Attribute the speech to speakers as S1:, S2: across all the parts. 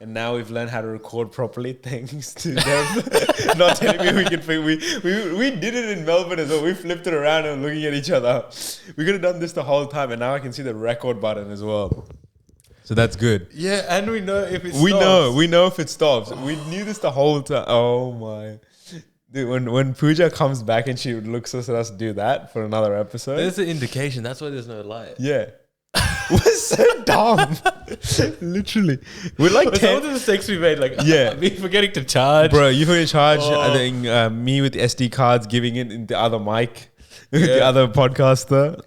S1: And now we've learned how to record properly thanks to them not telling me we can film. We did it in Melbourne as well. We flipped it around and looking at each other. We could have done this the whole time, and now I can see the record button as well. So that's good.
S2: Yeah, and we know if it stops.
S1: We know if it stops. We knew this the whole time. Oh my. Dude, when Pooja comes back and she looks at us do that for another episode.
S2: There's an indication. That's why there's no light.
S1: Yeah. We're so dumb. Literally. We're like
S2: some of the mistakes we made, like me forgetting to charge.
S1: Bro, you forget to charge. I think me with SD cards giving it in the other mic, the other podcaster.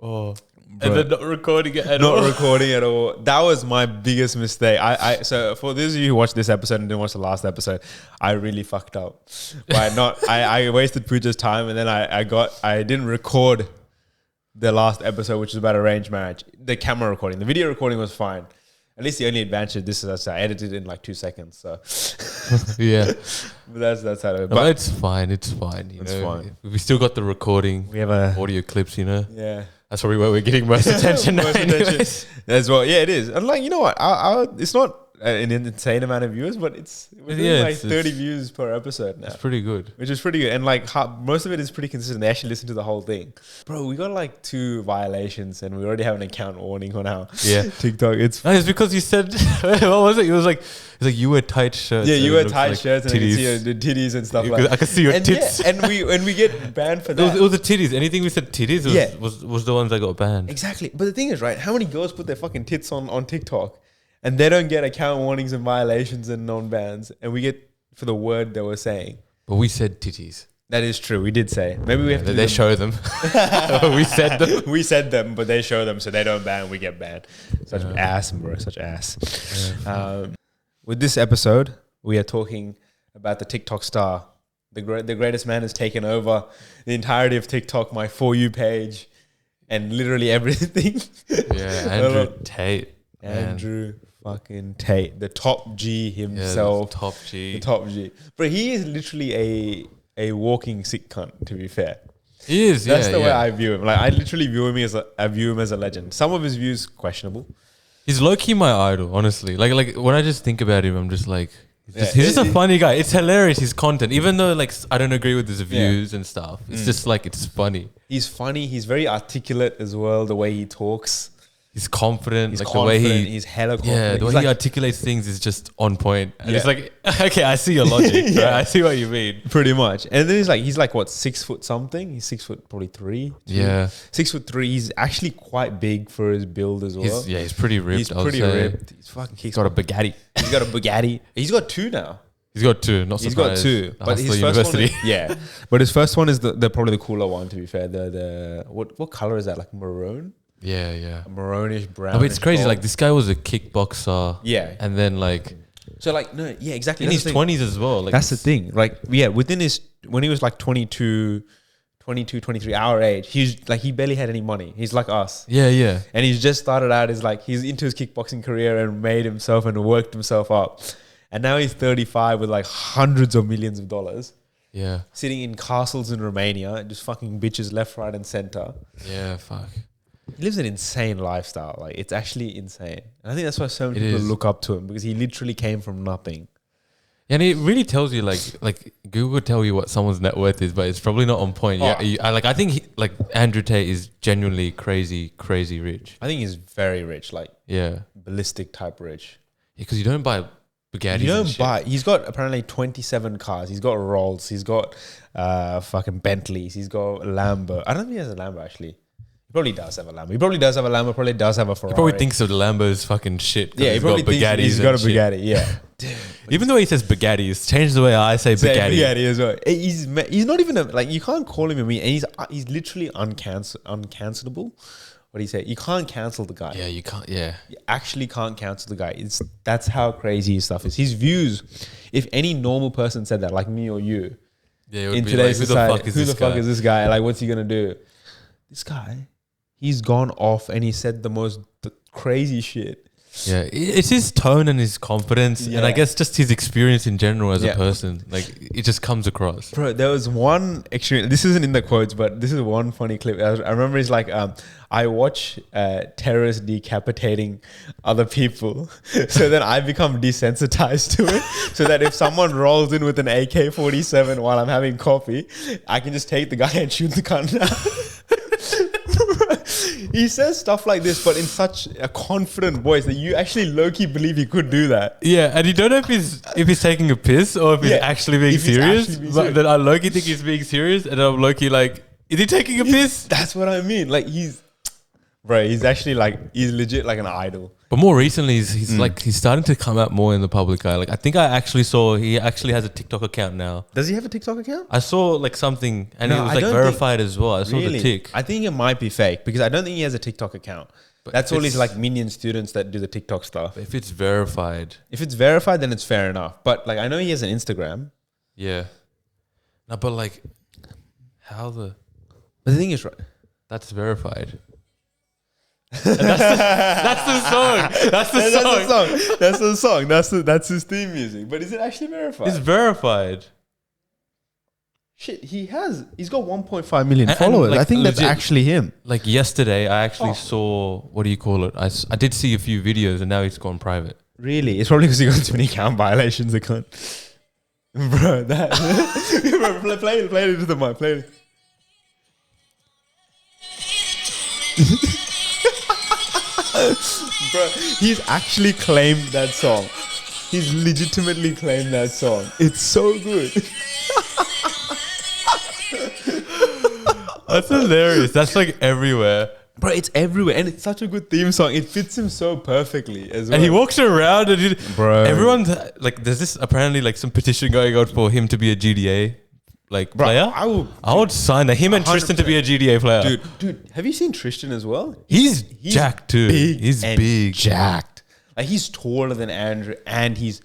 S2: Oh. And then not recording it at all.
S1: Not recording at all. That was my biggest mistake. So for those of you who watched this episode and didn't watch the last episode, I really fucked up. I wasted Pooja's time, and then I didn't record the last episode, which is about arranged marriage. The camera recording. The video recording was fine. At least the only advantage of this is I edited it in like 2 seconds. So
S2: yeah.
S1: But that's how it is.
S2: But it's fine. It's fine.
S1: It's fine.
S2: We still got the recording.
S1: We have
S2: audio clips,
S1: Yeah.
S2: That's probably where we're getting most attention.
S1: As well. Yeah, it is. And like, you know what? It's not an insane amount of viewers, but we're doing like 30 views per episode now.
S2: It's pretty good.
S1: Which is pretty good. And like most of it is pretty consistent. They actually listen to the whole thing. Bro, we got like 2 violations and we already have an account warning on our TikTok. It's
S2: because you said, what was it? It was like you wear tight shirts.
S1: Yeah, you wear tight shirts and you can see the titties and stuff like that.
S2: I can see your tits.
S1: Yeah, and we get banned for that.
S2: It was the titties. Anything we said titties was the ones that got banned.
S1: Exactly. But the thing is, right, how many girls put their fucking tits on TikTok? And they don't get account warnings and violations and non-bans. And we get for the word they were saying.
S2: But we said titties.
S1: That is true. We did say. Maybe we have to.
S2: They show them. We said them.
S1: We said them, but they show them, so they don't ban. We get banned. Such ass, bro. Such ass.
S2: Yeah.
S1: With this episode, we are talking about the TikTok star. The greatest man has taken over the entirety of TikTok, my For You page, and literally everything.
S2: Yeah, Andrew Tate.
S1: Andrew fucking Tate, the top G himself.
S2: The
S1: top G. But he is literally a walking sick cunt, to be fair.
S2: He is,
S1: That's the way I view him. Like, I literally view him as a legend. Some of his views questionable.
S2: He's low-key my idol, honestly. Like when I just think about him, I'm just like, he's just a funny guy. It's hilarious, his content. Even though like I don't agree with his views and stuff. It's just like, it's funny.
S1: He's funny. He's very articulate as well, the way he talks.
S2: He's confident.
S1: He's
S2: like
S1: confident.
S2: The way
S1: he's hella confident.
S2: Yeah, the way he articulates things is just on point. And it's like, okay, I see your logic. Right? I see what you mean.
S1: Pretty much. And then he's like what, 6 foot something? He's 6 foot probably 3.
S2: Yeah.
S1: 6'3". He's actually quite big for his build as well.
S2: He's pretty ripped.
S1: He's pretty ripped.
S2: He's got a Bugatti.
S1: He's got a Bugatti. He's got 2 now.
S2: He's got 2. Not surprised.
S1: He's got 2. But his first one is, but his first one is the probably the cooler one, to be fair. The what color is that? Like maroon?
S2: Yeah.
S1: A maroonish brown.
S2: But it's crazy. Like this guy was a kickboxer.
S1: Yeah.
S2: And then like.
S1: So like, no, yeah, exactly.
S2: In his 20s as well. Like
S1: that's the thing. Like, yeah, when he was like 22, 23, our age, he barely had any money. He's like us.
S2: Yeah.
S1: And he's just started out he's into his kickboxing career and made himself and worked himself up. And now he's 35 with like hundreds of millions of dollars.
S2: Yeah.
S1: Sitting in castles in Romania and just fucking bitches left, right, and center.
S2: Yeah, fuck.
S1: He lives an insane lifestyle. Like, it's actually insane. And I think that's why so many people look up to him, because he literally came from nothing.
S2: And it really tells you, like Google will tell you what someone's net worth is, but it's probably not on point. I think Andrew Tate is genuinely crazy rich.
S1: I think he's very rich, like ballistic type rich.
S2: Yeah, because you don't buy Bugattis.
S1: You don't buy. He's got apparently 27 cars. He's got Rolls. He's got fucking Bentleys. He's got a Lambo. I don't think he has a Lambo actually. He probably does have a Lambo. Probably does have a Ferrari.
S2: He probably thinks of the Lambo's fucking shit.
S1: Yeah, he probably thinks he's got a Bugatti. Yeah.
S2: Dude, even the way he says Bugatti, it's changed the way I say Bugatti.
S1: Bugatti as well. He's not even you can't call him a meme. And he's literally uncancelable. What do you say? You can't cancel the guy.
S2: Yeah, you can't. Yeah,
S1: you actually can't cancel the guy. That's how crazy his stuff is. His views. If any normal person said that, like me or you, in today's society, who the fuck is this guy? Like, what's he gonna do? This guy, he's gone off and he said the most crazy shit.
S2: Yeah, it's his tone and his confidence, and I guess just his experience in general as a person. Like, it just comes across.
S1: Bro, there was one extreme. This isn't in the quotes, but this is one funny clip. I remember he's like, I watch terrorists decapitating other people, so then I become desensitized to it. So that if someone rolls in with an AK-47 while I'm having coffee, I can just take the guy and shoot the cunt out. He says stuff like this, but in such a confident voice that you actually low-key believe he could do that.
S2: Yeah, and you don't know if he's taking a piss or if he's actually being serious. But then I low-key think he's being serious, and I'm low-key like, is he taking a piss?
S1: That's what I mean. Like he's actually like, he's legit like an idol.
S2: But more recently, he's like, he's starting to come out more in the public eye. Like I think I actually saw he actually has a TikTok account now.
S1: Does he have a TikTok account?
S2: I saw like something, and it was like verified as well. I saw the tick.
S1: I think it might be fake because I don't think he has a TikTok account. But that's all these like minion students that do the TikTok stuff.
S2: If it's verified,
S1: then it's fair enough. But like I know he has an Instagram.
S2: Yeah. No, but like, how the?
S1: But the thing is, right?
S2: That's verified. That's the song. That's the song.
S1: That's his theme music. But is it actually verified?
S2: It's verified.
S1: Shit, he's got 1.5 million followers. Like, I think that's actually him.
S2: Like yesterday, I actually saw, what do you call it? I did see a few videos, and now he's gone private.
S1: Really? It's probably because he got too many account violations. I can't. Bro, that. Bro, play it into the mic. Play it. Bro, he's actually claimed that song. He's legitimately claimed that song. It's so good.
S2: That's hilarious. That's like everywhere.
S1: Bro, it's everywhere. And it's such a good theme song. It fits him so perfectly as well.
S2: And he walks around and everyone's like, there's this apparently like some petition going on for him to be a GDA player. I would sign that. Him and 100%. Tristan to be a GDA player.
S1: Dude, have you seen Tristan as well?
S2: He's jacked too. He's big.
S1: Jacked. Like he's taller than Andrew and he's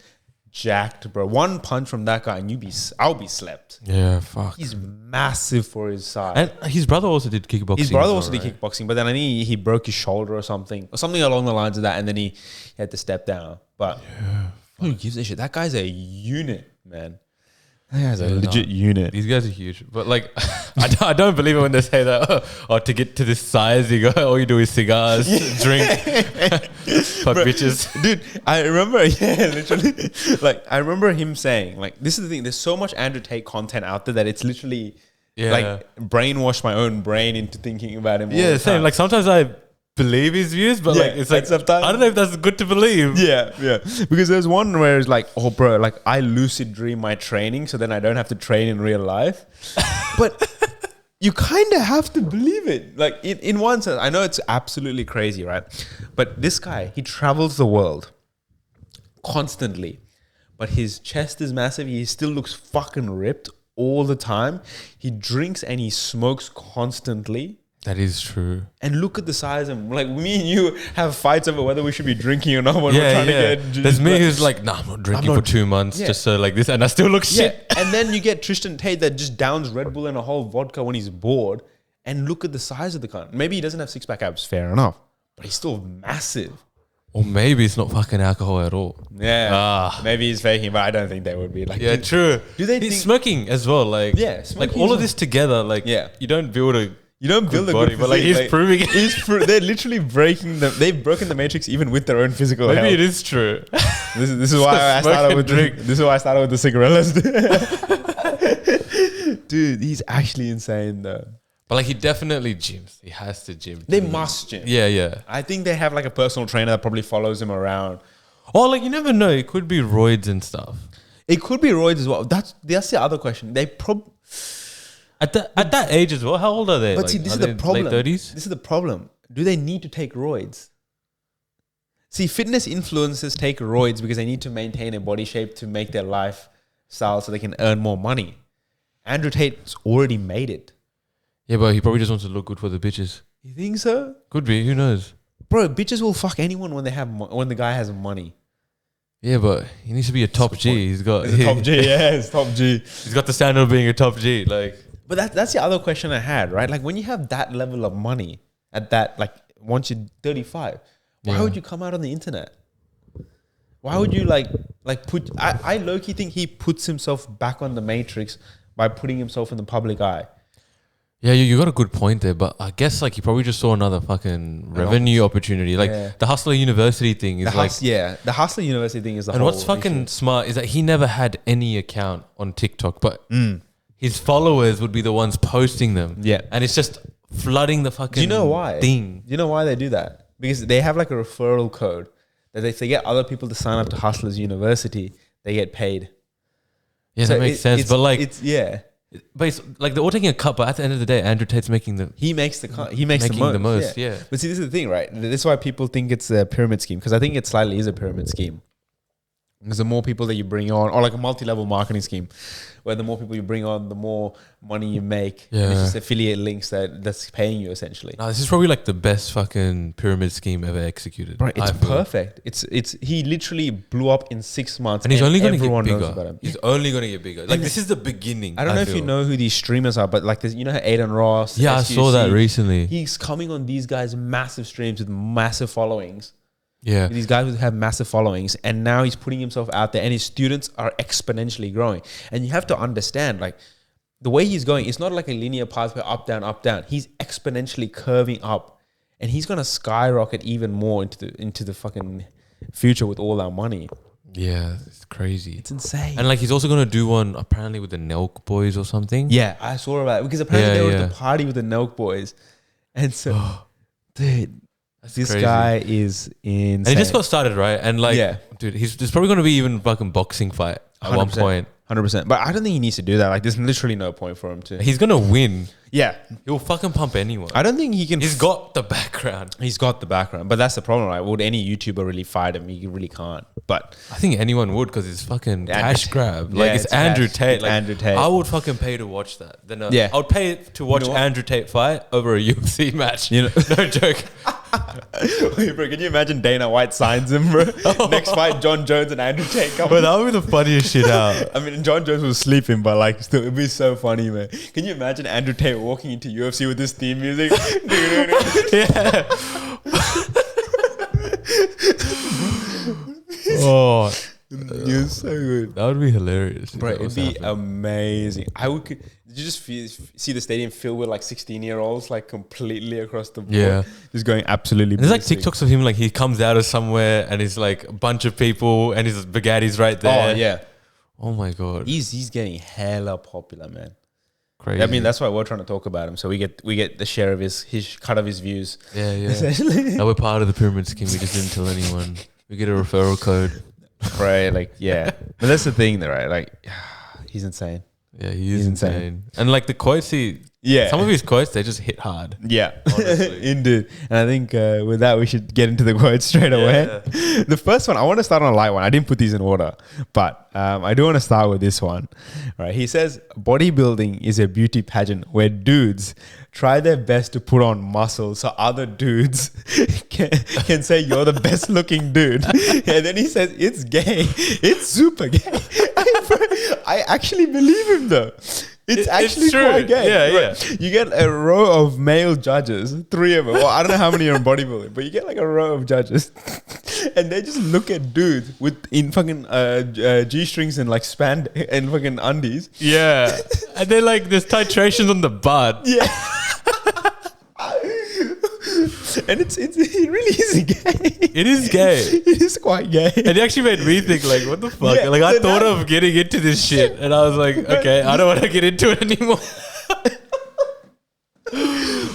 S1: jacked, bro. One punch from that guy and I'll be slept.
S2: Yeah, fuck.
S1: He's massive for his size.
S2: And his brother also did kickboxing.
S1: His brother also did kickboxing, but then I think he broke his shoulder or something along the lines of that, and then he had to step down. But who gives a shit? That guy's a unit, man. That guy's a legit unit.
S2: These guys are huge. But like, I don't believe it when they say that, to get to this size, all you do is cigars, drink, fuck bitches.
S1: Dude, I remember, literally. Like, I remember him saying, like, this is the thing, there's so much Andrew Tate content out there that it's literally, like, brainwash my own brain into thinking about him all the
S2: same.
S1: time.
S2: Like, sometimes I believe his views, but like it's like sometimes I don't know if that's good to believe.
S1: Yeah. Because there's one where it's like, oh bro, like I lucid dream my training, so then I don't have to train in real life. But you kind of have to believe it. Like in one sense, I know it's absolutely crazy, right? But this guy, he travels the world constantly, but his chest is massive. He still looks fucking ripped all the time. He drinks and he smokes constantly.
S2: That is true.
S1: And look at the size of him. Like, me and you have fights over whether we should be drinking or not when we're trying to get...
S2: There's me who's like, nah, I'm not drinking for 2 months just so like this, and I still look shit.
S1: And then you get Tristan Tate that just downs Red Bull and a whole vodka when he's bored. And look at the size of the cunt. Maybe he doesn't have six-pack abs, fair enough. But he's still massive.
S2: Or maybe it's not fucking alcohol at all.
S1: Yeah. Maybe he's faking, but I don't think they would be. Like,
S2: true.
S1: Do they
S2: He's smoking as well. Like, like all of this together, like, you don't build a...
S1: You don't build a good physique,
S2: but like he's proving it.
S1: They're literally breaking them. They've broken the matrix even with their own physical health.
S2: Maybe it is true.
S1: This is why I started with drink. This is why I started with the cigarillas. Dude, he's actually insane though.
S2: But like he definitely gyms. He has to gym.
S1: They must gym.
S2: Yeah.
S1: I think they have like a personal trainer that probably follows him around.
S2: Or like you never know. It could be roids and stuff.
S1: It could be roids as well. That's the other question. They probably.
S2: At that age as well, how old are they?
S1: But see, this is the problem.
S2: Late 30s?
S1: This is the problem. Do they need to take roids? See, fitness influencers take roids because they need to maintain a body shape to make their lifestyle so they can earn more money. Andrew Tate's already made it.
S2: Yeah, but he probably just wants to look good for the bitches.
S1: You think so?
S2: Could be. Who knows?
S1: Bro, bitches will fuck anyone when when the guy has money.
S2: Yeah, but he needs to be a top G. He's got
S1: a top G. Yeah, he's top G.
S2: He's got the standard of being a top G. Like.
S1: But that's the other question I had, right? Like when you have that level of money at that, like once you're 35, why would you come out on the internet? Why would you like put? I low-key think he puts himself back on the matrix by putting himself in the public eye.
S2: Yeah, you got a good point there, but I guess like he probably just saw another fucking revenue opportunity. Like the Hustler University thing is
S1: the Hustler University thing is the
S2: and
S1: whole
S2: what's fucking
S1: issue.
S2: smart is that he never had any account on TikTok, but his followers would be the ones posting them.
S1: Yeah.
S2: And it's just flooding the fucking
S1: Do you know why?
S2: thing.
S1: Do you know why they do that? Because they have like a referral code that if they get other people to sign up to Hustlers University, they get paid.
S2: Yeah,
S1: So
S2: that makes sense. But like,
S1: but
S2: it's like they're all taking a cut, but at the end of the day, Andrew Tate's making the
S1: he makes the most.
S2: Yeah.
S1: But see, this is the thing, right? This is why people think it's a pyramid scheme, because I think it slightly is a pyramid scheme. Because the more people that you bring on, or like a multi-level marketing scheme, where the more people you bring on, the more money you make.
S2: Yeah.
S1: And it's just affiliate links that's paying you essentially.
S2: No, this is probably like the best fucking pyramid scheme ever executed.
S1: Bro, it's perfect. It's he literally blew up in 6 months,
S2: and he's only going to get
S1: knows
S2: bigger.
S1: about him.
S2: He's only going to get bigger. Like this is the beginning.
S1: I don't know if you know who these streamers are, but like you know how Aiden Ross.
S2: Yeah,
S1: SUC,
S2: I saw that recently.
S1: He's coming on these guys' massive streams with massive followings.
S2: Yeah.
S1: These guys would have massive followings, and now he's putting himself out there, and his students are exponentially growing. And you have to understand, like, the way he's going, it's not like a linear pathway up, down, up, down. He's exponentially curving up, and he's gonna skyrocket even more into the fucking future with all our money.
S2: Yeah, it's crazy.
S1: It's insane.
S2: And like he's also gonna do one apparently with the Nelk Boys or something.
S1: Yeah, I saw about it because apparently they were at the party with the Nelk Boys, and so, dude. This crazy. Guy is insane.
S2: And he just got started, right? And like, dude, there's probably going to be even fucking boxing fight at one point.
S1: 100%. But I don't think he needs to do that. Like, there's literally no point for him to.
S2: He's going to win.
S1: Yeah.
S2: He'll fucking pump anyone.
S1: I don't think he can.
S2: He's got the background.
S1: He's got the background. But that's the problem, right? Would any YouTuber really fight him? He really can't. But
S2: I think anyone would because it's fucking cash grab. Like, it's Andrew Tate. Like,
S1: Andrew Tate.
S2: I would fucking pay to watch that. Then
S1: yeah.
S2: I would pay to watch Andrew Tate fight over a UFC match. You know, no joke.
S1: Wait, bro, can you imagine Dana White signs him, bro? Next fight, John Jones and Andrew Tate come.
S2: But that would be the funniest shit out.
S1: I mean, John Jones was sleeping, but like, still, it'd be so funny, man. Can you imagine Andrew Tate walking into UFC with this theme music?
S2: Yeah. Oh,
S1: you're so good.
S2: That would be hilarious,
S1: bro. It'd be amazing. Did you just see the stadium filled with like 16-year-olds, like completely across the board? Yeah, just going absolutely.
S2: There's like TikToks of him, like he comes out of somewhere and he's like a bunch of people and his Bugatti's right there.
S1: Oh yeah.
S2: Oh my god.
S1: He's getting hella popular, man.
S2: Crazy.
S1: I mean, that's why we're trying to talk about him. So we get the share of his cut of his views.
S2: Yeah, yeah. Essentially. Now we're part of the pyramid scheme. We just didn't tell anyone. We get a referral code.
S1: Right, like yeah. But that's the thing, though, right? Like, he's insane.
S2: Yeah, he's insane. And like the quotes, some of his quotes, they just hit hard.
S1: Yeah, indeed. And I think with that, we should get into the quotes straight away. The first one, I want to start on a light one. I didn't put these in order, but I do want to start with this one. Right, he says, bodybuilding is a beauty pageant where dudes try their best to put on muscle so other dudes can say you're the best looking dude. And then he says, it's gay. It's super gay. I actually believe him though. It's actually quite gay.
S2: Yeah, yeah.
S1: You get a row of male judges, 3 of them. Well, I don't know how many are in bodybuilding, but you get like a row of judges, and they just look at dudes in fucking G-strings and like span and fucking undies.
S2: Yeah, and then like there's titrations on the butt.
S1: Yeah. And it really is gay.
S2: It is gay.
S1: It is quite gay.
S2: And it actually made me think, like, what the fuck? Yeah, like, I thought of getting into this shit, and I was like, okay, I don't want to get into it anymore.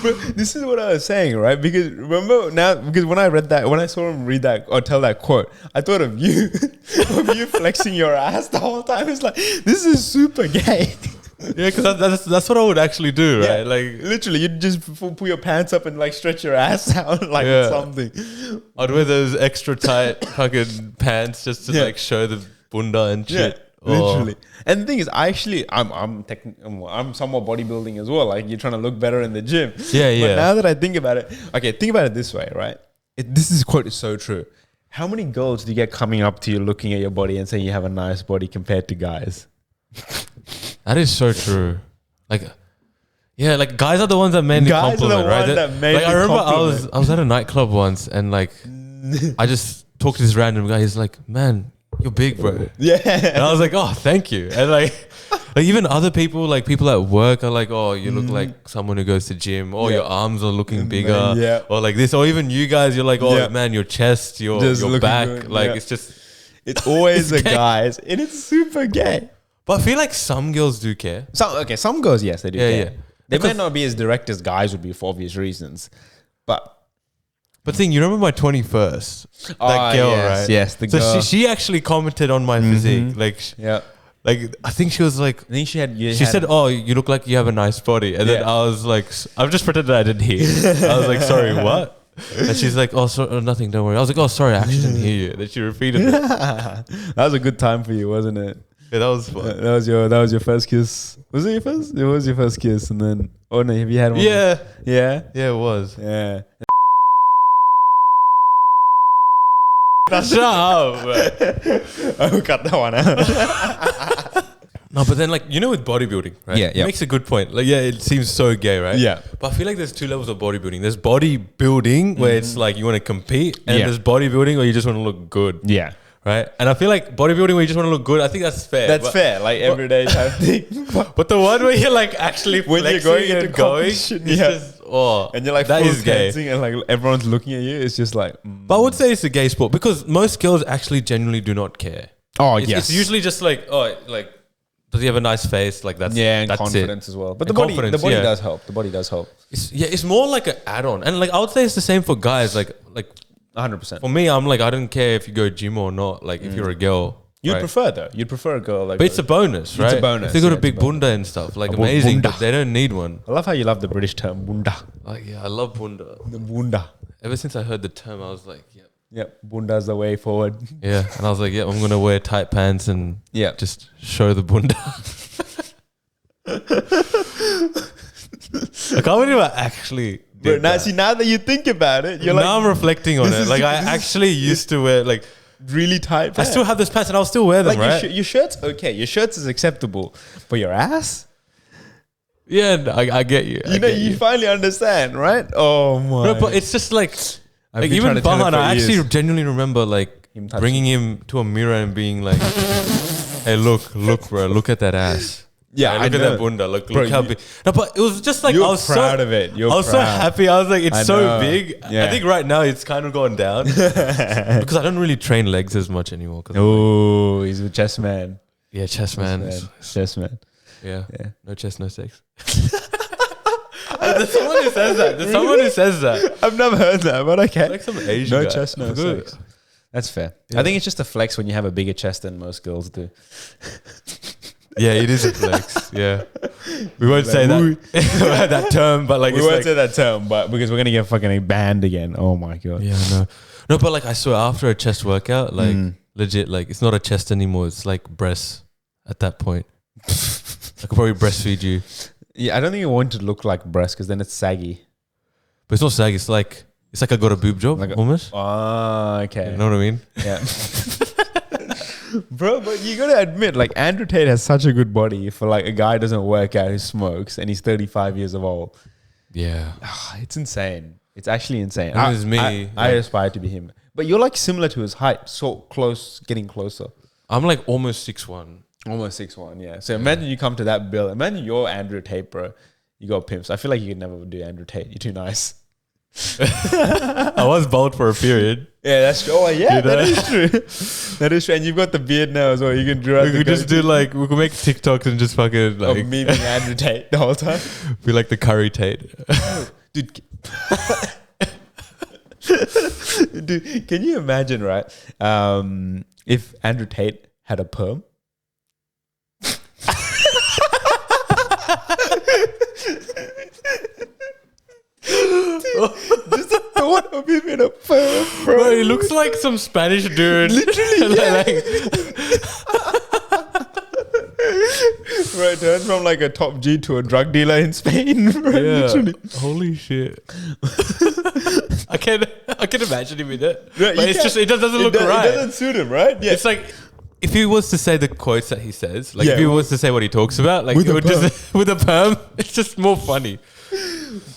S1: But this is what I was saying, right? Because remember now, because when I saw him read that or tell that quote, I thought of you, flexing your ass the whole time. It's like, this is super gay.
S2: Yeah, because that's what I would actually do, right? Like
S1: literally, you'd just pull your pants up and like stretch your ass out like something.
S2: I'd wear those extra tight fucking pants just to like show the bunda and shit.
S1: Yeah, literally. And the thing is, I'm somewhat bodybuilding as well. Like you're trying to look better in the gym.
S2: Yeah, yeah.
S1: But now that I think about it, okay, think about it this way, right? This quote is so true. How many girls do you get coming up to you, looking at your body and saying you have a nice body compared to guys?
S2: That is so true. Like, yeah, like guys are the ones that mainly compliment, right? Like I remember I was at a nightclub once and like I just talked to this random guy. He's like, man, you're big, bro.
S1: Yeah.
S2: And I was like, oh, thank you. And like even other people, like people at work are like, oh, you look like someone who goes to gym. Or your arms are looking bigger.
S1: Yeah.
S2: Or like this. Or even you guys, you're like, oh
S1: Yeah.
S2: man, your chest, your
S1: looking
S2: back.
S1: good.
S2: Like
S1: Yeah.
S2: it's just.
S1: It's always the
S2: It's gay.
S1: guys, and it's super gay.
S2: But I feel like some girls do care.
S1: Some girls, yes, they do.
S2: Yeah,
S1: care.
S2: yeah.
S1: They
S2: Because-
S1: might not be as direct as guys would be for obvious reasons, but
S2: But you remember my 21st? That girl,
S1: yes,
S2: right?
S1: yes, the
S2: so
S1: girl.
S2: she actually commented on my physique.
S1: Yeah,
S2: Like I think she was like,
S1: I think
S2: she said, "Oh, you look like you have a nice body," and then
S1: Yeah.
S2: I was like, "I've just pretended I didn't hear." I was like, "Sorry, what?" And she's like, "Oh, nothing. Don't worry." I was like, "Oh, sorry, I actually didn't hear you." Then she repeated it.
S1: that was a good time for you, wasn't it?
S2: Yeah, that was fun.
S1: That was your first kiss. Was it your first? It was your first kiss, and then oh no, have you had one?
S2: Yeah,
S1: yeah,
S2: it was.
S1: yeah.
S2: Shut up.
S1: I'll cut that one out.
S2: No, but then with bodybuilding, right?
S1: Yeah, yeah.
S2: It makes a good point. Like, yeah, it seems so gay, right?
S1: Yeah.
S2: But I feel like there's two levels of bodybuilding. There's bodybuilding where it's like you want to compete, and
S1: Yeah.
S2: there's bodybuilding where you just want to look good.
S1: Yeah,
S2: Right? And I feel like bodybuilding where you just want to look good, I think that's fair.
S1: that's
S2: But-
S1: fair. Like everyday type thing.
S2: But the one where you're like actually
S1: When you're
S2: flexing
S1: going
S2: and
S1: into
S2: going,
S1: competition,
S2: it's
S1: yeah.
S2: just, oh,
S1: And you're like
S2: that
S1: full
S2: is gay.
S1: dancing, and like everyone's looking at you. It's just like,
S2: But I would say it's a gay sport because most girls actually genuinely do not care.
S1: oh
S2: It's usually just like, oh, like, does he have a nice face? Like that's
S1: yeah, and
S2: that's
S1: confidence
S2: it.
S1: as well. But
S2: And
S1: the body
S2: confidence, yeah.
S1: does help. The body does help.
S2: It's more like an add-on, and like I would say it's the same for guys. Like
S1: 100%.
S2: for me, I'm like I don't care if you go gym or not. Like if you're a girl,
S1: You'd
S2: right?
S1: prefer though. You'd prefer a girl like.
S2: But it's a bonus, right?
S1: a bonus,
S2: If they got
S1: yeah,
S2: a
S1: it's a
S2: big bunda and stuff, like
S1: A
S2: amazing,
S1: bunda.
S2: but they don't need one.
S1: I love how you love the British term bunda.
S2: Like yeah, I love bunda.
S1: The bunda.
S2: Ever since I heard the term, I was like, yeah.
S1: Yep, bunda's the way forward.
S2: Yeah, and I was like, yeah, I'm gonna wear tight pants and
S1: Yeah.
S2: just show the bunda. I can't believe I actually
S1: But
S2: did
S1: now,
S2: that.
S1: see, now that you think about it, you're
S2: Now
S1: like
S2: I'm reflecting on
S1: this
S2: it.
S1: is-
S2: Like I
S1: this is-
S2: actually used to wear like
S1: really tight.
S2: I
S1: pants.
S2: still have those pants and I'll still wear them,
S1: like
S2: right?
S1: your shirt's okay. Your shirts is acceptable, but your ass.
S2: Yeah, no, I get you. I
S1: You know,
S2: get
S1: you finally understand, right? Oh my!
S2: No, but it's just like
S1: I've been
S2: even
S1: trying to tell it
S2: Bahan,
S1: for
S2: I actually
S1: years.
S2: genuinely remember like
S1: Him touching.
S2: bringing him to a mirror and being like, "Hey, look, bro, look at that ass."
S1: Yeah,
S2: Hey,
S1: I
S2: look at
S1: know.
S2: that bunda. Look
S1: Bro,
S2: how
S1: you-
S2: big. No, but it was just like
S1: You're
S2: I was
S1: proud
S2: so,
S1: of it. You're
S2: I was so
S1: proud.
S2: happy. I was like, it's
S1: I
S2: so
S1: know.
S2: big.
S1: Yeah.
S2: I think right now it's kind of gone down because I don't really train legs as much anymore. 'Cause
S1: Oh, he's a chess man.
S2: yeah, chest man.
S1: Chess man.
S2: Yeah.
S1: Yeah.
S2: No chest, no sex. There's someone who says that. There's someone who says that.
S1: I've never heard that, but okay.
S2: Like some Asian
S1: No
S2: guy.
S1: chest, no
S2: I forgot.
S1: sex. That's fair.
S2: Yeah.
S1: I think it's just a flex when you have a bigger chest than most girls do.
S2: Yeah, it is a flex. Yeah. We won't
S1: Like,
S2: say
S1: woo.
S2: that term, but like
S1: We
S2: it's
S1: won't
S2: like,
S1: say that term, but because we're gonna get fucking banned again. Oh my god.
S2: yeah, no, but like I swear after a chest workout, like legit, like it's not a chest anymore. It's like breasts at that point. I could probably breastfeed you,
S1: Yeah, I don't think you want to look like breast because then it's saggy.
S2: but it's not sag. It's like I got a boob job
S1: Like a-
S2: almost.
S1: Ah, okay.
S2: You know what I mean?
S1: Yeah. Bro, but you gotta admit, like Andrew Tate has such a good body for like a guy who doesn't work out, who smokes, and he's 35 years old.
S2: Yeah.
S1: It's insane. It's actually insane.
S2: And it's me,
S1: I
S2: like-
S1: aspire to be him. But you're like similar to his height, so close, getting closer.
S2: I'm like almost 6'1".
S1: Almost 6'1", yeah. So imagine you come to that bill. Imagine you're Andrew Tate, bro. You got pimps. I feel like you could never do Andrew Tate. You're too nice.
S2: I was bald for a period.
S1: Yeah, that's true. Oh, yeah,
S2: You know?
S1: that is true. That is true. And you've got the beard now as well. You can draw out
S2: We
S1: the
S2: could just
S1: goatee
S2: do like we could make TikToks and just fucking
S1: of
S2: like
S1: me being Andrew Tate the whole time.
S2: be like the curry Tate.
S1: Dude, dude, can you imagine, right? If Andrew Tate had a perm? Just the thought of him in a perm, bro.
S2: Bro, he looks like some Spanish dude.
S1: Literally, yeah.
S2: Like,
S1: Right, turns from like a top G to a drug dealer in Spain, bro.
S2: yeah.
S1: Literally.
S2: Holy shit. I can imagine him in it.
S1: Yeah,
S2: But
S1: you
S2: it's
S1: can.
S2: just it just doesn't look
S1: It
S2: right.
S1: doesn't suit him, right? Yeah.
S2: It's like if he was to say the quotes that he says, like
S1: Yeah,
S2: if he
S1: well-
S2: was to say what he talks about, like
S1: With
S2: it
S1: a
S2: would just with a perm, it's just more funny.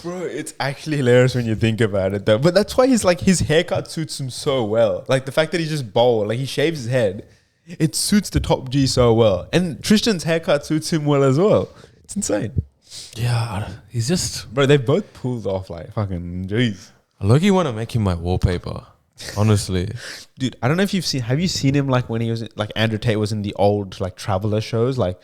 S1: Bro, it's actually hilarious when you think about it, though. But that's why he's like his haircut suits him so well. Like the fact that he's just bald, like he shaves his head, it suits the top G so well. And Tristan's haircut suits him well as well. It's insane.
S2: Yeah, he's just...
S1: Bro, they both pulled off like fucking jeez.
S2: I look, you want to make him my wallpaper. Honestly.
S1: Dude, I don't know if have you seen him like when he was, like Andrew Tate was in the old like Traveler shows? Like,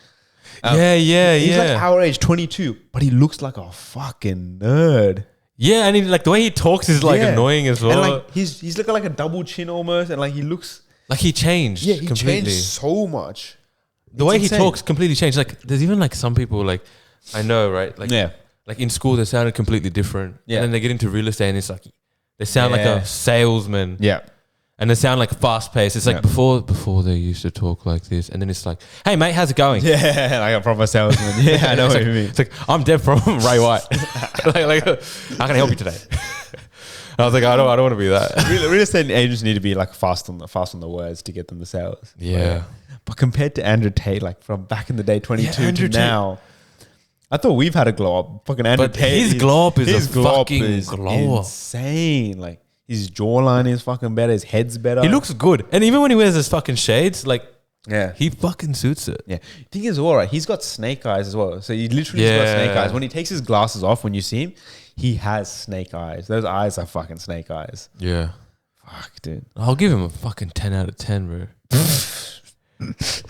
S1: he's like our age, 22, but he looks like a fucking nerd.
S2: Yeah, and like the way he talks is like annoying as well.
S1: And like he's looking like a double chin almost, and like he looks
S2: like he changed.
S1: Yeah, he
S2: completely.
S1: changed so much.
S2: The way he talks completely changed. Like there's even like some people like I know, right? Like like in school they sounded completely different. Yeah. And then they get into real estate and it's like they sound like a salesman.
S1: Yeah.
S2: And they sound like fast paced. It's like before they used to talk like this, and then it's like, "Hey mate, how's it going?"
S1: Yeah, like a proper salesman. Yeah, I know what you mean.
S2: It's like I'm Deb from Ray White. like, how can I help you today? I was like, I don't want to be that.
S1: Real estate agents need to be like fast on the words to get them the sales.
S2: Yeah,
S1: but compared to Andrew Tate, like from back in the day, 22 to now, I thought we've had a glow up. Fucking Andrew Tate,
S2: his glow up is a fucking glow up.
S1: Insane, like. His jawline is fucking better. His head's better.
S2: He looks good. And even when he wears his fucking shades, like, he fucking suits it.
S1: Yeah. Thing is, all right, he's got snake eyes as well. So he literally has got snake eyes. When he takes his glasses off, when you see him, he has snake eyes. Those eyes are fucking snake eyes.
S2: Yeah.
S1: Fuck, dude.
S2: I'll give him a fucking 10 out of 10, bro.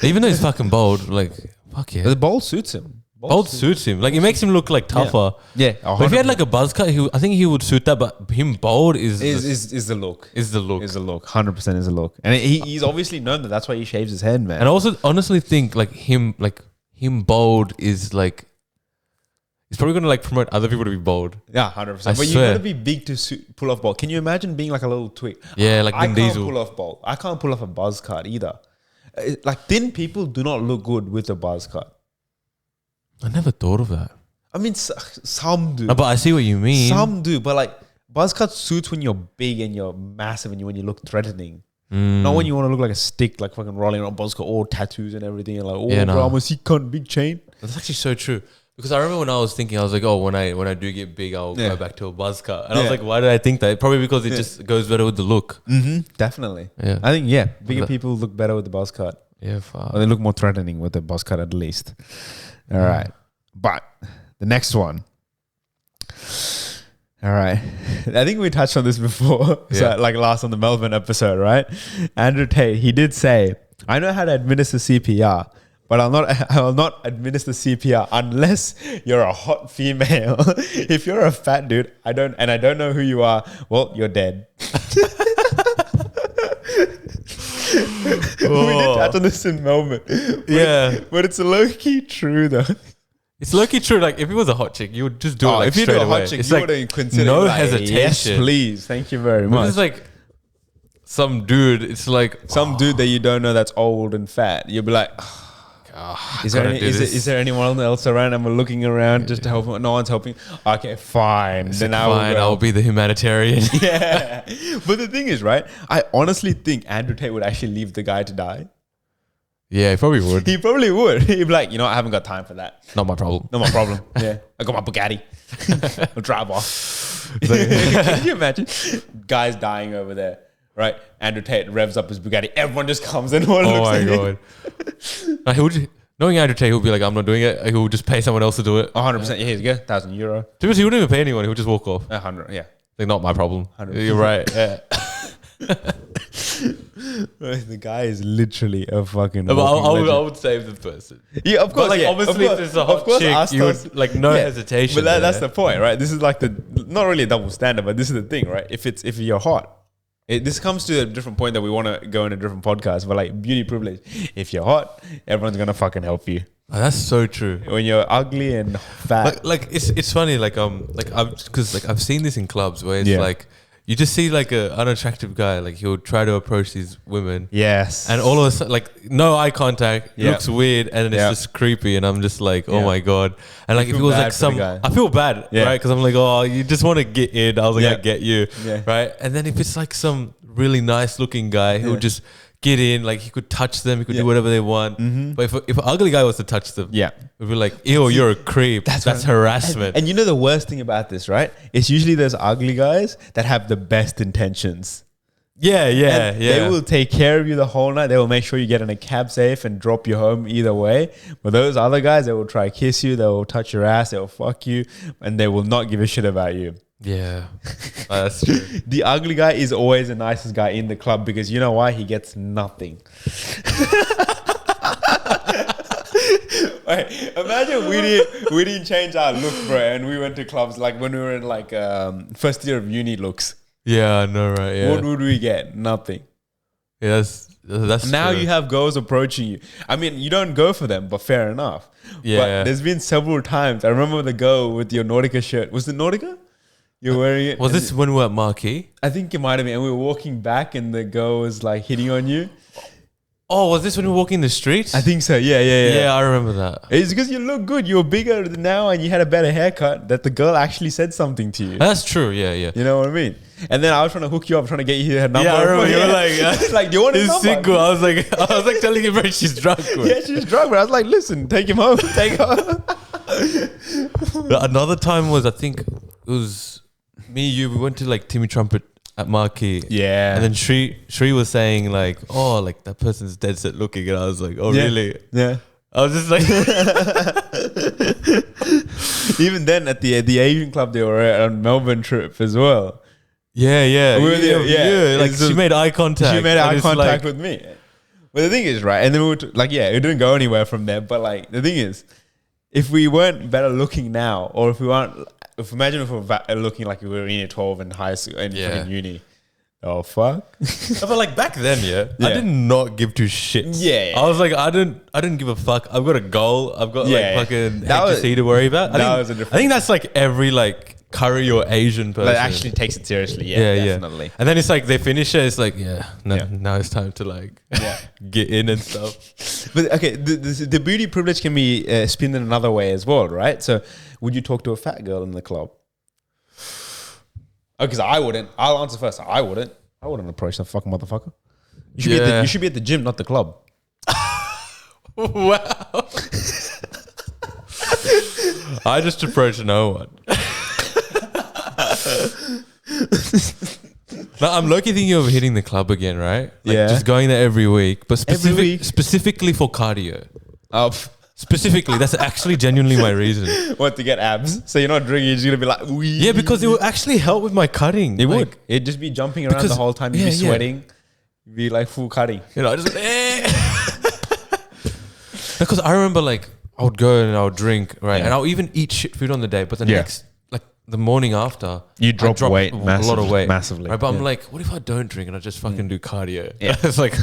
S2: Even though he's fucking bold, like, fuck yeah.
S1: The bold suits him.
S2: Bold suits him. Like, it makes him look like tougher.
S1: Yeah.
S2: But if he had like a buzz cut, I think he would suit that. But him bald is
S1: the look.
S2: Is the look.
S1: Is the look. 100% is the look. And he's obviously known that. That's why he shaves his head, man.
S2: And I also honestly think him bald is like, he's probably going to like promote other people to be bald.
S1: Yeah, 100%. But you got to be big to pull off bald. Can you imagine being like a little twig?
S2: Yeah, like Vin Diesel.
S1: I can't pull off bald. I can't pull off a buzz cut either. Like thin people do not look good with a buzz cut.
S2: I never thought of that.
S1: I mean, some do.
S2: No, but I see what you mean.
S1: Some do, but like buzz cut suits when you're big and you're massive and when you look threatening. Not when you want to look like a stick, like fucking rolling around buzz cut, all tattoos and everything. And like, bro, I'm a sick cunt, big chain.
S2: That's actually so true. Because I remember when I was thinking, I was like, oh, when I do get big, I'll go back to a buzz cut. And I was like, why did I think that? Probably because it just goes better with the look.
S1: Definitely.
S2: Yeah.
S1: I think, bigger people look better with the buzz cut.
S2: Yeah, fuck.
S1: Or they look more threatening with the buzz cut at least. All right. But the next one. All right. I think we touched on this before. So like last on the Melbourne episode, right? Andrew Tate, he did say, I know how to administer CPR, but I will not administer CPR unless you're a hot female. If you're a fat dude, I don't know who you are, well, you're dead. We did touch on this in Melbourne. But it's low-key true though.
S2: It's low-key true. Like if it was a hot chick, you would just do it like
S1: if you
S2: straight
S1: do a
S2: away.
S1: hot chick,
S2: It's
S1: you
S2: like
S1: wouldn't consider
S2: no
S1: like,
S2: hesitation.
S1: Yes, please. Thank you very much.
S2: It's like some dude. It's like
S1: some dude that you don't know that's old and fat. You'll be like, is there anyone else around? And we're looking around just to help him. No one's helping. Okay, fine. Then
S2: I'll be the humanitarian.
S1: Yeah. But the thing is, right? I honestly think Andrew Tate would actually leave the guy to die.
S2: Yeah, he probably would.
S1: He probably would. He'd be like, I haven't got time for that.
S2: Not my problem.
S1: Not my problem. Yeah. I got my Bugatti. I'll drive off. Can you imagine? Guys dying over there, right? Andrew Tate revs up his Bugatti. Everyone just comes in.
S2: Oh my God. Knowing Andrew Tate, he'll be like, I'm not doing it. He'll just pay someone else to do it.
S1: 100%. Yeah, here you go. €1,000.
S2: He wouldn't even pay anyone. He'll just walk off.
S1: 100, yeah.
S2: Like, not my problem.
S1: 100%.
S2: You're right. Yeah.
S1: The guy is literally a fucking.
S2: No, I would save the person.
S1: Yeah, of course.
S2: But like, obviously, if there's a hot chick, you would like no hesitation.
S1: But that's the point, right? This is like not really a double standard, but this is the thing, right? If you're hot, this comes to a different point that we want to go in a different podcast. But like beauty privilege, if you're hot, everyone's gonna fucking help you.
S2: Oh, that's so true.
S1: When you're ugly and fat,
S2: like it's funny, I've seen this in clubs where it's like. You just see like an unattractive guy, like he'll try to approach these women.
S1: Yes.
S2: And all of a sudden, like no eye contact, looks weird, and then it's just creepy. And I'm just like, oh my God. And like if it was like I feel bad, right? Because I'm like, oh, you just want to get in. I was like, I get you, right? And then if it's like some really nice looking guy who'll just get in, like he could touch them, he could do whatever they want. But if an ugly guy was to touch them, it'd be like, ew, you're a creep. That's harassment.
S1: And you know the worst thing about this, right? It's usually those ugly guys that have the best intentions.
S2: Yeah.
S1: They will take care of you the whole night. They will make sure you get in a cab safe and drop you home either way. But those other guys, they will try to kiss you. They will touch your ass. They will fuck you. And they will not give a shit about you.
S2: Yeah. That's true.
S1: The ugly guy is always the nicest guy in the club because you know why? He gets nothing. Wait, imagine we didn't change our look, bro, and we went to clubs like when we were in like first year of uni looks.
S2: Yeah, I know, right? Yeah.
S1: What would we get? Nothing.
S2: Yeah, that's
S1: now
S2: true.
S1: You have girls approaching you. I mean, you don't go for them, but fair enough.
S2: Yeah.
S1: But there's been several times. I remember the girl with your Nautica shirt. Was it Nautica? You're wearing it.
S2: Was this when we were at Marquee?
S1: I think it might have been. And we were walking back, and the girl was like hitting on you.
S2: Oh, was this when we were walking the streets?
S1: I think so. Yeah.
S2: Yeah, I remember that.
S1: It's because you look good. You're bigger now, and you had a better haircut. That the girl actually said something to you.
S2: That's true. Yeah.
S1: You know what I mean? And then I was trying to hook you up, trying to get you her number.
S2: Yeah, I remember. You were
S1: like, do you want his number?
S2: Single. I was like telling him, bro, she's drunk. Bro.
S1: Yeah, she's drunk. But I was like, listen, take him home. Take her home.
S2: Another time was, I think it was me, you. We went to like Timmy Trumpet at Marquee.
S1: Yeah.
S2: And then Shri was saying like, oh, like that person's dead set looking. And I was like, oh, really?
S1: Yeah.
S2: I was just like...
S1: Even then at the Asian club, they were on Melbourne trip as well.
S2: Yeah.
S1: We were there, yeah.
S2: Like she made eye contact.
S1: She made eye contact with me. But the thing is, right, and then we were like, yeah, it didn't go anywhere from there. But like, the thing is, if we weren't better looking now, or if we weren't... Imagine if we were looking like we were in year 12 in high school and fucking uni. Oh, fuck.
S2: No, but like back then, I did not give two shits.
S1: Yeah.
S2: I was like, I didn't give a fuck. I've got a goal. I've got like fucking HSC to worry about. I think that's like every like curry or Asian person.
S1: That actually takes it seriously. Yeah, definitely.
S2: Yeah. And then it's like they finish it. It's like, now it's time to like get in and stuff.
S1: But okay, the beauty privilege can be spun in another way as well, right? So would you talk to a fat girl in the club? Oh, because I wouldn't. I'll answer first. I wouldn't approach that fucking motherfucker. You should be at the gym, not the club.
S2: Wow. I just approach no one. No, I'm low-key thinking of hitting the club again, right? Like just going there every week, but specifically for cardio. Specifically, that's actually genuinely my reason.
S1: What, to get abs? So you're not drinking, you're just going to be like... Wee.
S2: Yeah, because it will actually help with my cutting.
S1: It would. It'd just be jumping around the whole time. You'd be sweating. You'd be like full cutting.
S2: You know, just... Because I remember like, I would go and I would drink, right? Yeah. And I'll even eat shit food on the day, but the next... Like the morning after...
S1: You drop weight.
S2: A lot of weight.
S1: Massively.
S2: Right? But I'm like, what if I don't drink and I just fucking do cardio? Yeah. It's like...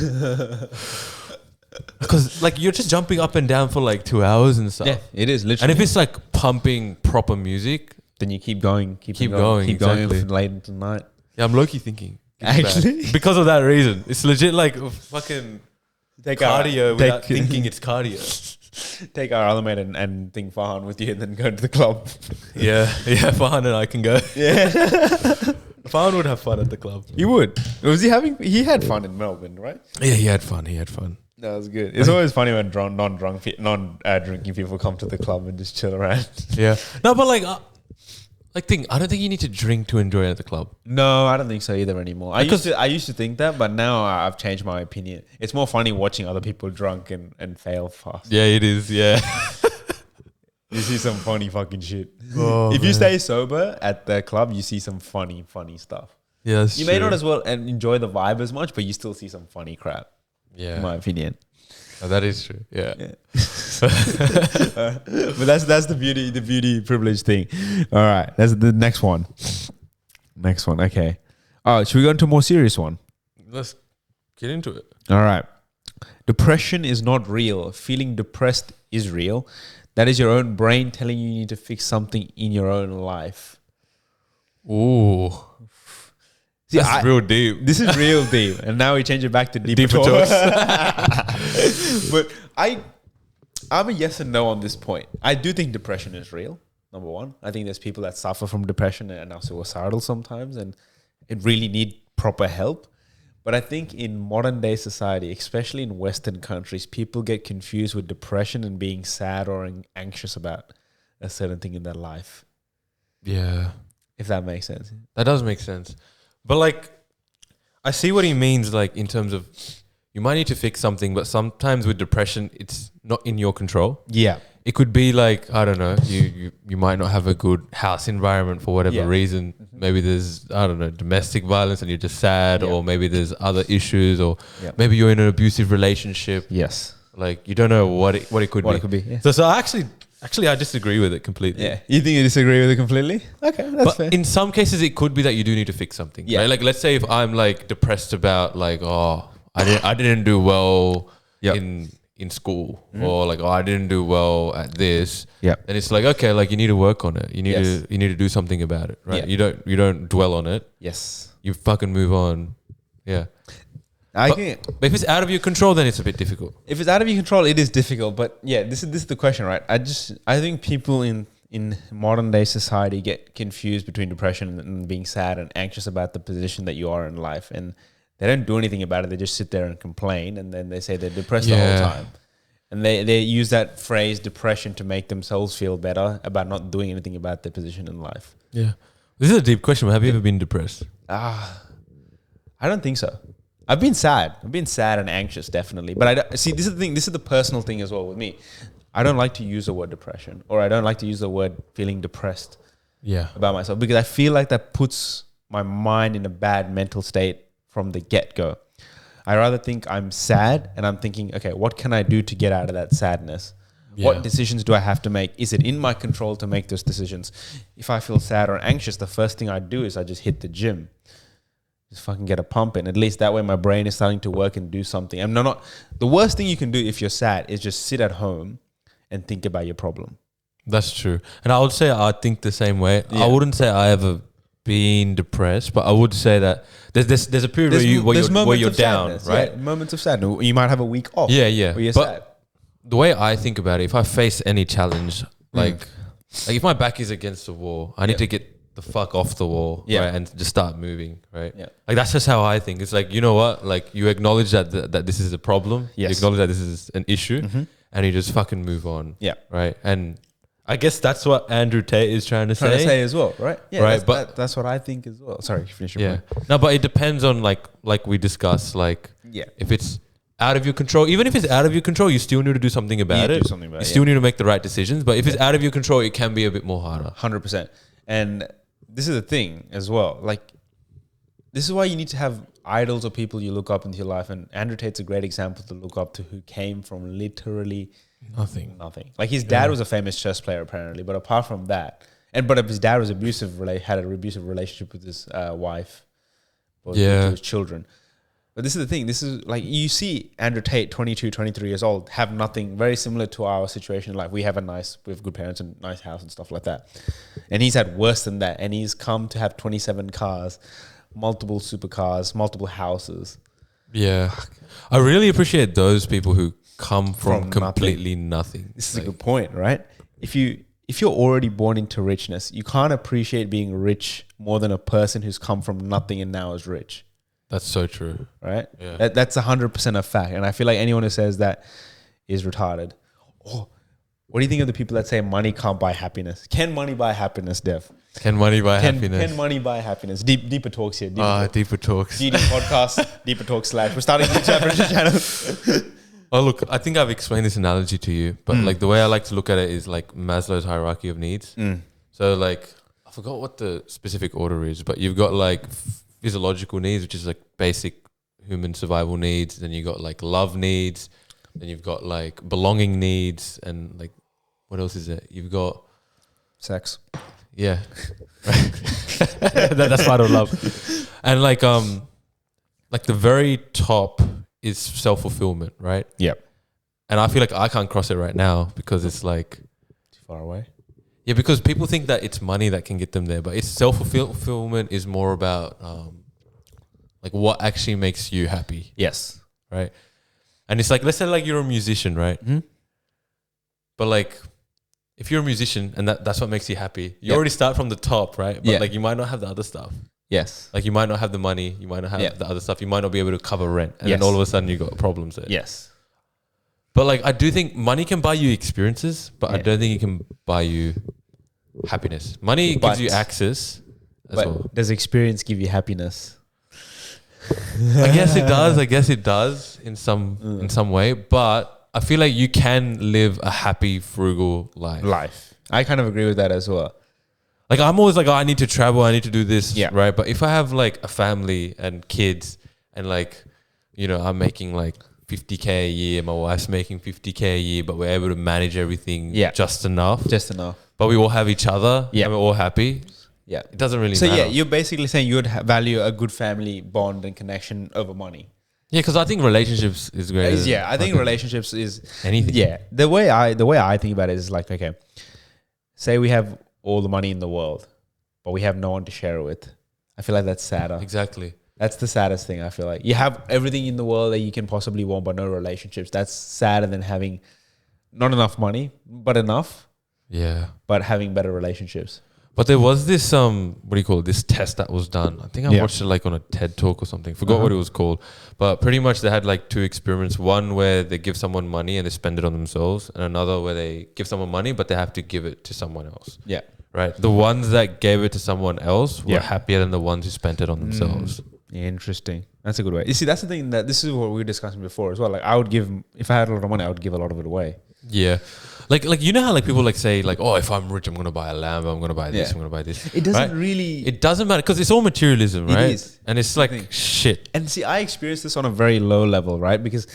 S2: Because like you're just jumping up and down for like 2 hours and stuff.
S1: Yeah, it is literally.
S2: And if it's like pumping proper music,
S1: then you keep going, keep
S2: going
S1: late into the night.
S2: Yeah, I'm low-key thinking.
S1: Actually,
S2: because of that reason, it's legit like fucking cardio without thinking it's cardio.
S1: Take our other mate and think Farhan with you, and then go to the club.
S2: Yeah, Farhan and I can go.
S1: Yeah,
S2: Farhan would have fun at the club.
S1: He would. Was he having? He had fun in Melbourne, right?
S2: Yeah, he had fun.
S1: That was good. It's always funny when non-drinking people come to the club and just chill around.
S2: Yeah. No, but like I don't think you need to drink to enjoy at the club.
S1: No, I don't think so either anymore. I used to think that, but now I've changed my opinion. It's more funny watching other people drunk and fail fast.
S2: Yeah, it is. Yeah.
S1: You see some funny fucking shit. Oh, if you stay sober at the club, you see some funny stuff.
S2: Yeah, that's
S1: you may not as well and enjoy the vibe as much, but you still see some funny crap.
S2: Yeah,
S1: in my opinion.
S2: Oh, that is true. Yeah.
S1: But that's the beauty privilege thing. All right, that's the next one. Okay. Should we go into a more serious one?
S2: Let's get into it.
S1: All right. Depression is not real. Feeling depressed is real. That is your own brain telling you need to fix something in your own life.
S2: Ooh. See, that's real deep.
S1: This is real deep. And now we change it back to deeper talks. But I'm a yes and no on this point. I do think depression is real, number one. I think there's people that suffer from depression and are suicidal sometimes and it really need proper help. But I think in modern day society, especially in Western countries, people get confused with depression and being sad or anxious about a certain thing in their life.
S2: Yeah.
S1: If that makes sense.
S2: That does make sense. But like, I see what he means, like in terms of you might need to fix something, but sometimes with depression, it's not in your control.
S1: Yeah.
S2: It could be like, I don't know, you might not have a good house environment for whatever reason. Maybe there's, I don't know, domestic violence and you're just sad, or maybe there's other issues, or maybe you're in an abusive relationship.
S1: Yes.
S2: Like you don't know what it could be.
S1: It could be. Yeah.
S2: So actually I disagree with it completely.
S1: Yeah. You think you disagree with it completely? Okay, that's fair.
S2: In some cases it could be that you do need to fix something. Yeah. Right? Like let's say if I'm like depressed about like, oh, I didn't do well in school, or like, oh, I didn't do well at this. Yeah. And it's like, okay, like you need to work on it. You need to do something about it, right? Yeah. You don't dwell on it.
S1: Yes. You
S2: fucking move on. Yeah. But if it's out of your control, then it's a bit difficult.
S1: If it's out of your control, it is difficult. But yeah, this is the question, right? I think people in modern day society get confused between depression and being sad and anxious about the position that you are in life, and they don't do anything about it. They just sit there and complain, and then they say they're depressed the whole time. And they use that phrase depression to make themselves feel better about not doing anything about their position in life.
S2: Yeah. This is a deep question. Have you ever been depressed?
S1: I don't think so. I've been sad. I've been sad and anxious, definitely. But see, this is the thing. This is the personal thing as well with me. I don't like to use the word depression, or I don't like to use the word feeling depressed about myself, because I feel like that puts my mind in a bad mental state from the get-go. I rather think I'm sad and I'm thinking, okay, what can I do to get out of that sadness? Yeah. What decisions do I have to make? Is it in my control to make those decisions? If I feel sad or anxious, the first thing I do is I just hit the gym. Just fucking get a pump in. At least that way my brain is starting to work and do something. I'm not the worst thing you can do if you're sad is just sit at home and think about your problem.
S2: That's true. And I would say I think the same way. Yeah. I wouldn't say I ever been depressed, but I would say that there's a period where you're down, sadness, right?
S1: Yeah, moments of sadness. You might have a week off.
S2: Yeah, yeah.
S1: Where you're sad.
S2: The way I think about it, if I face any challenge, like if my back is against the wall, I need to get the fuck off the wall, right, and just start moving, right? Yeah. Like that's just how I think. It's like, you know what? Like you acknowledge that this is a problem. Yes. You acknowledge that this is an issue, and you just fucking move on. Yeah. Right. And I guess that's what Andrew Tate is trying to say
S1: as well, right? Yeah. Right. That's what I think as well. Sorry, finish your point.
S2: No, but it depends on like we discussed, like if it's out of your control, even if it's out of your control, you still need to do something about it. You still need to make the right decisions. But if it's out of your control, it can be a bit more harder.
S1: 100%. And this is the thing as well. Like, this is why you need to have idols or people you look up into your life. And Andrew Tate's a great example to look up to, who came from literally nothing. Like his dad was a famous chess player apparently, but apart from that, but his dad was had an abusive relationship with his wife, with his children. But this is the thing. This is like, you see Andrew Tate, 22, 23 years old, have nothing, very similar to our situation in life. We have good parents and nice house and stuff like that. And he's had worse than that. And he's come to have 27 cars, multiple supercars, multiple houses.
S2: Yeah. I really appreciate those people who come from completely nothing.
S1: This is a good point, right? If you're already born into richness, you can't appreciate being rich more than a person who's come from nothing and now is rich.
S2: That's so true.
S1: Right? Yeah. That's 100% a fact. And I feel like anyone who says that is retarded. Oh, what do you think of the people that say money can't buy happiness? Can money buy happiness, Dev?
S2: Can money buy happiness?
S1: Can money buy happiness? Deeper Talks here.
S2: Deeper Talks.
S1: DD Podcast, Deeper Talks / We're starting the channel.
S2: Oh, look, I think I've explained this analogy to you, but like the way I like to look at it is like Maslow's hierarchy of needs. So like, I forgot what the specific order is, but you've got like physiological needs, which is like basic human survival needs. Then you got like love needs. Then you've got like belonging needs, and like what else is it? You've got
S1: sex.
S2: Yeah, that's part of love. And like the very top is self-fulfillment, right?
S1: Yep.
S2: And I feel like I can't cross it right now because it's like
S1: too far away.
S2: Yeah, because people think that it's money that can get them there, but it's self-fulfillment is more about like what actually makes you happy.
S1: Yes.
S2: Right? And it's like, let's say like you're a musician, right? But like, if you're a musician and that's what makes you happy, you already start from the top, right? But like you might not have the other stuff.
S1: Yes.
S2: Like you might not have the money, you might not have the other stuff, you might not be able to cover rent. And then all of a sudden you got problems there.
S1: Yes.
S2: But like, I do think money can buy you experiences, but I don't think it can buy you happiness. Money gives you access as well.
S1: Does experience give you happiness?
S2: I guess it does in some way, but I feel like you can live a happy, frugal life.
S1: I kind of agree with that as well.
S2: Like I'm always like, oh, I need to travel, I need to do this, right? But if I have like a family and kids and like, you know, I'm making like 50K a year, my wife's making 50K a year, but we're able to manage everything just enough. But we all have each other and we're all happy.
S1: Yeah.
S2: It doesn't really matter.
S1: So you're basically saying you would value a good family bond and connection over money.
S2: Yeah, because I think relationships is great.
S1: I think relationships is
S2: anything.
S1: Yeah. The way I think about it is like, okay, say we have all the money in the world, but we have no one to share it with. I feel like that's sadder.
S2: Exactly.
S1: That's the saddest thing. I feel like you have everything in the world that you can possibly want, but no relationships. That's sadder than having not enough money, but enough.
S2: Yeah.
S1: But having better relationships.
S2: But there was this this test that was done. I think I watched it like on a TED talk or something. Forgot what it was called. But pretty much they had like two experiments. One where they give someone money and they spend it on themselves, and another where they give someone money but they have to give it to someone else.
S1: Yeah.
S2: Right. The ones that gave it to someone else were happier than the ones who spent it on themselves.
S1: Interesting. That's a good way. You see, that's the thing that this is what we were discussing before as well. Like I would give, if I had a lot of money, I would give a lot of it away.
S2: Yeah. Like you know how like people like say like, oh, if I'm rich, I'm going to buy a Lambo, I'm going to buy this, I'm going to buy this.
S1: It doesn't really...
S2: It doesn't matter because it's all materialism, right?
S1: It is.
S2: And it's like shit.
S1: And see, I experienced this on a very low level, right? Because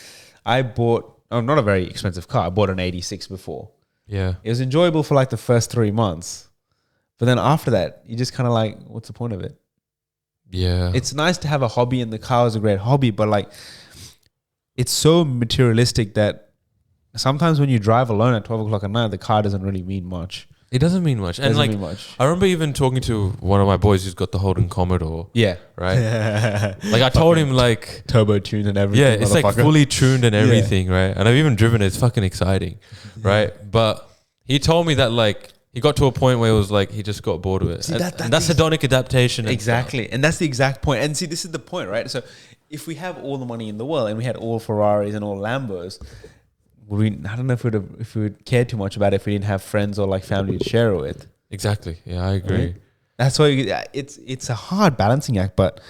S1: I bought, not a very expensive car. I bought an 86 before.
S2: Yeah.
S1: It was enjoyable for like the first 3 months. But then after that, you just kind of like, what's the point of it?
S2: Yeah.
S1: It's nice to have a hobby, and the car is a great hobby, but like it's so materialistic that sometimes when you drive alone at 12 o'clock at night, the car doesn't really mean much.
S2: It doesn't mean much. And like, I remember even talking to one of my boys who's got the Holden Commodore.
S1: Yeah.
S2: Right? Like I told him like...
S1: Turbo tuned and everything.
S2: Yeah, it's like fully tuned and everything, right? And I've even driven it. It's fucking exciting, right? But he told me that like, he got to a point where it was like, he just got bored of it. See, and that's hedonic adaptation.
S1: Exactly. And that's the exact point. And see, this is the point, right? So if we have all the money in the world and we had all Ferraris and all Lambos, I don't know if we would care too much about it if we didn't have friends or like family to share it with.
S2: Exactly. Yeah, I agree.
S1: Right? That's why it's a hard balancing act, but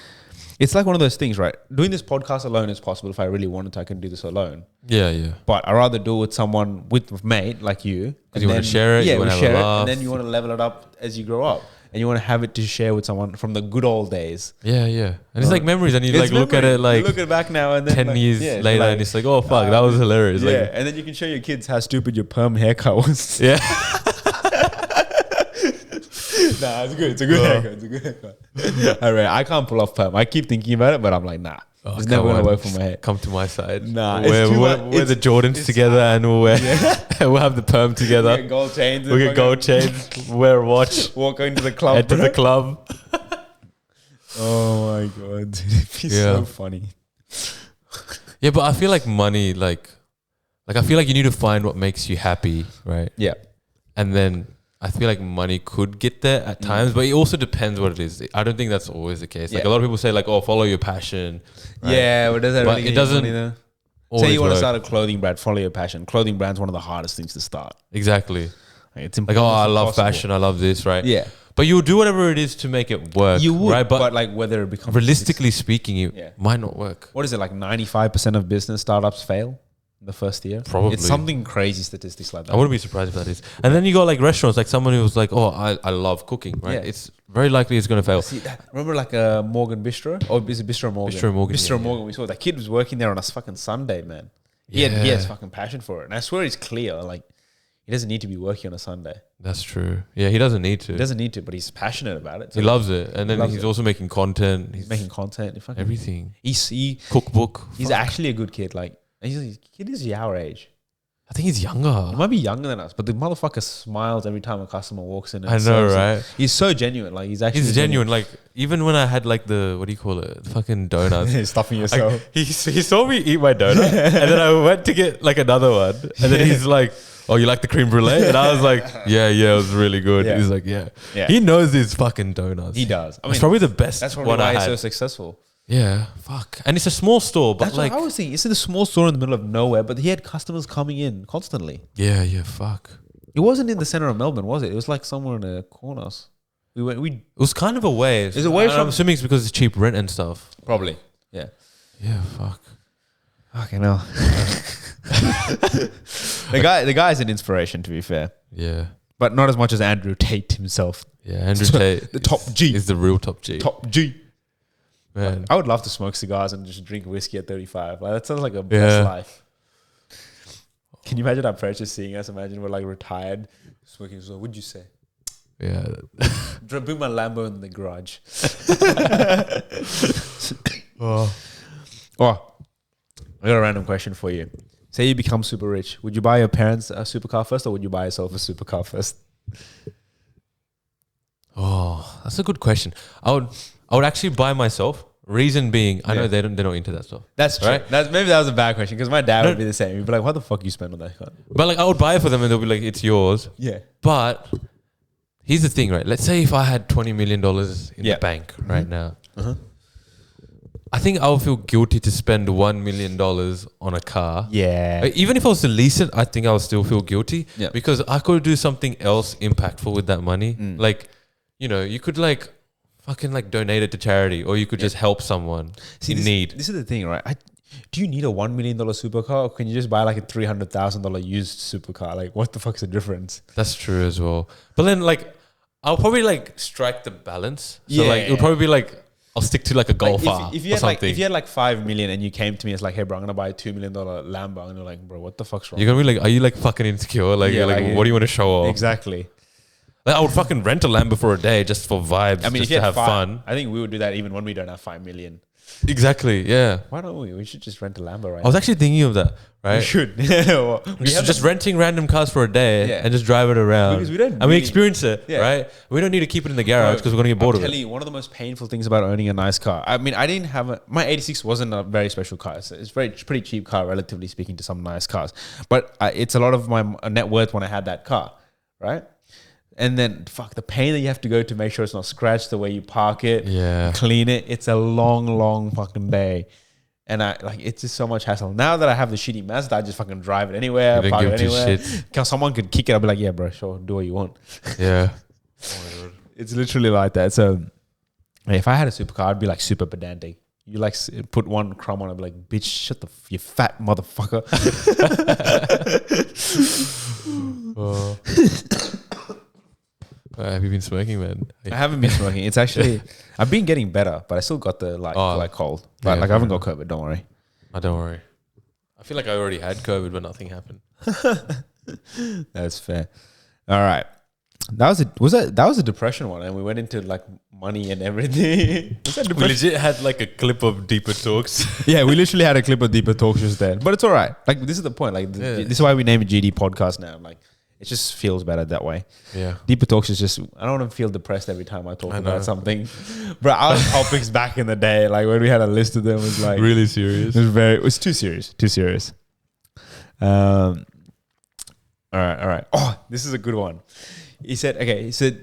S1: it's like one of those things, right? Doing this podcast alone is possible. If I really wanted to, I can do this alone.
S2: Yeah, yeah.
S1: But I'd rather do it with someone, with a mate like you.
S2: Because you want to share it, you want to have a laugh.
S1: And then you want to level it up as you grow up. And you want to have it to share with someone from the good old days.
S2: Yeah, yeah. And it's like memories, and you like look at it like...
S1: You look at it back now and then
S2: 10 years later, and it's like, oh fuck, that was hilarious.
S1: Yeah,
S2: like,
S1: and then you can show your kids how stupid your perm haircut was.
S2: Yeah.
S1: Nah, it's good. It's a good haircut. It's a good haircut. All right, I can't pull off perm. I keep thinking about it, but I'm like, nah. It's never going to work for my hair.
S2: Come to my side.
S1: Nah,
S2: we're the Jordans together, and we'll have the perm together.
S1: We get gold chains.
S2: We get gold chains. Wear a watch.
S1: Walk into the club.
S2: Head to the club.
S1: Oh my god, it'd be so funny.
S2: Yeah, but I feel like money, like I feel like you need to find what makes you happy, right?
S1: Yeah,
S2: and then I feel like money could get there at times, but it also depends what it is. I don't think that's always the case. Like a lot of people say, like, "Oh, follow your passion." Right?
S1: Yeah, but does that really?
S2: It doesn't.
S1: Say you want to start a clothing brand, follow your passion. Clothing brand's one of the hardest things to start.
S2: Exactly.
S1: Like, it's
S2: like, oh, I love fashion. I love this, right?
S1: Yeah.
S2: But you'll do whatever it is to make it work.
S1: You would,
S2: right?
S1: But like whether it becomes
S2: realistically speaking, it might not work.
S1: What is it, like 95% of business startups fail in the first year?
S2: Probably.
S1: It's something crazy statistics like that.
S2: I wouldn't be surprised if that is. And then you got like restaurants, like someone who's like, oh, I love cooking, right? Yeah. It's very likely it's going to fail.
S1: See that? Remember like Morgan Bistro? Or is it Bistro Morgan?
S2: Bistro Morgan.
S1: Bistro Morgan. We saw that kid was working there on a fucking Sunday, man. He has fucking passion for it. And I swear it's clear. Like, he doesn't need to be working on a Sunday.
S2: That's true. Yeah, he doesn't need to.
S1: He doesn't need to, but he's passionate about it.
S2: So he loves it. And then he's also making content.
S1: He's making content.
S2: Everything.
S1: He
S2: cookbook.
S1: He's actually a good kid. Like, kid is our age.
S2: I think he's younger.
S1: He might be younger than us, but the motherfucker smiles every time a customer walks in.
S2: I know, right?
S1: He's so genuine. Like, he's
S2: genuine. Like, even when I had like the, what do you call it? The fucking donuts.
S1: Stuffing yourself.
S2: Like, he saw me eat my donut and then I went to get like another one. And then he's like, oh, you like the creme brulee? And I was like, yeah, it was really good. He's like, yeah. He knows his fucking donuts.
S1: He does.
S2: I mean, it's probably the best
S1: that's probably why he's so successful.
S2: Yeah, fuck. And it's a small store, but
S1: that's
S2: like...
S1: what I was thinking. It's in a small store in the middle of nowhere, but he had customers coming in constantly.
S2: Yeah, fuck.
S1: It wasn't in the center of Melbourne, was it? It was like somewhere in the corners. It
S2: was kind of away.
S1: It's away from...
S2: I'm assuming it's because it's cheap rent and stuff.
S1: Probably. Yeah.
S2: Yeah, fuck.
S1: Okay, no. The guy's an inspiration, to be fair.
S2: Yeah.
S1: But not as much as Andrew Tate himself.
S2: Yeah, Andrew Tate.
S1: The top G.
S2: Is the real top G.
S1: Top G.
S2: Man.
S1: I would love to smoke cigars and just drink whiskey at 35. Like, that sounds like a best life. Can you imagine our parents seeing us? Imagine we're like retired, smoking. So, what'd you say?
S2: Yeah.
S1: Bring my Lambo in the garage.
S2: Oh,
S1: I got a random question for you. Say you become super rich. Would you buy your parents a supercar first, or would you buy yourself a supercar first?
S2: Oh, that's a good question. I would actually buy myself. Reason being, I know they're not into that stuff.
S1: That's true. Right? Maybe that was a bad question because my dad would be the same. He'd be like, "What the fuck you spend on that car?"
S2: But like, I would buy it for them, and they'll be like, "It's yours."
S1: Yeah.
S2: But here's the thing, right? Let's say if I had $20 million in the bank right now, I think I would feel guilty to spend $1 million on a car.
S1: Yeah.
S2: Even if I was to lease it, I think I would still feel guilty
S1: because
S2: I could do something else impactful with that money. Like, you know, you could like fucking like donate it to charity, or you could just help someone in need.
S1: This is the thing, right? Do you need a $1 million supercar, or can you just buy like a $300,000 used supercar? Like, what the fuck's the difference?
S2: That's true as well. But then like, I'll probably like strike the balance. So like, it would probably be like, I'll stick to like a Golf R
S1: if you
S2: or
S1: had
S2: something.
S1: if you had like 5 million and you came to me, it's like, hey bro, I'm gonna buy a $2 million Lambo, and you're like, bro, what the fuck's wrong?
S2: You're gonna be like, are you like fucking insecure? Like, you're like, what do you want to show off?
S1: Exactly.
S2: Like, I would fucking rent a Lambo for a day just for vibes. I mean, just if you to have fun.
S1: I think we would do that even when we don't have 5 million.
S2: Exactly. Yeah.
S1: Why don't we? We should just rent a Lambo, right?
S2: I was actually thinking of that. Right.
S1: We should.
S2: We just renting random cars for a day and just drive it around.
S1: Because we don't.
S2: And we experience it, right? We don't need to keep it in the garage because we're gonna get bored of it.
S1: I'll tell you, one of the most painful things about owning a nice car. I mean, I didn't have my 86 wasn't a very special car. It's pretty cheap car, relatively speaking, to some nice cars. But it's a lot of my net worth when I had that car, right? And then, the pain that you have to go to make sure it's not scratched, the way you park it, clean it. It's a long, long fucking day. And it's just so much hassle. Now that I have the shitty Mazda, I just fucking drive it anywhere, park it anywhere. Someone could kick it, I'll be like, yeah, bro, sure, do what you want.
S2: Yeah.
S1: Oh my God. It's literally like that. So if I had a supercar, I'd be like super pedantic. You like put one crumb on it, I'd be like, bitch, shut you fat motherfucker.
S2: Have you been smoking, man?
S1: I haven't been smoking. It's actually, I've been getting better, but I still got the cold. But I haven't got COVID. Don't worry.
S2: Don't worry. I feel like I already had COVID, but nothing happened.
S1: That's fair. All right. That was a depression one, and we went into like money and everything. Was that
S2: we legit had like a clip of Deeper Talks.
S1: Yeah, we literally had a clip of Deeper Talks just then, but it's all right. Like, this is the point. Like, this is why we name it GD Podcast now. Like, it just feels better that way.
S2: Yeah.
S1: Deeper Talks is just, I don't want to feel depressed every time I talk about something. But our topics back in the day, like when we had a list of them, was like
S2: really serious.
S1: It was too serious. All right. Oh, this is a good one. He said,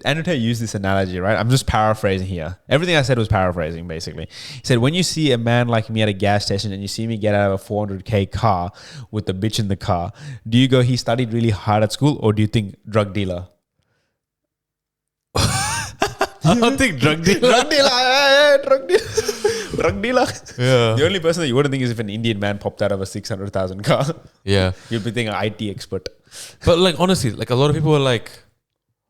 S1: Andrew Tate used this analogy, right? I'm just paraphrasing here. Everything I said was paraphrasing, basically. He said, when you see a man like me at a gas station and you see me get out of a 400K car with the bitch in the car, do you go, he studied really hard at school, or do you think drug dealer?
S2: I don't think drug dealer.
S1: Drug dealer. Yeah. The only person that you wouldn't think is if an Indian man popped out of a 600,000 car.
S2: Yeah.
S1: You'd be thinking an IT expert.
S2: But like, honestly, like a lot of people are like,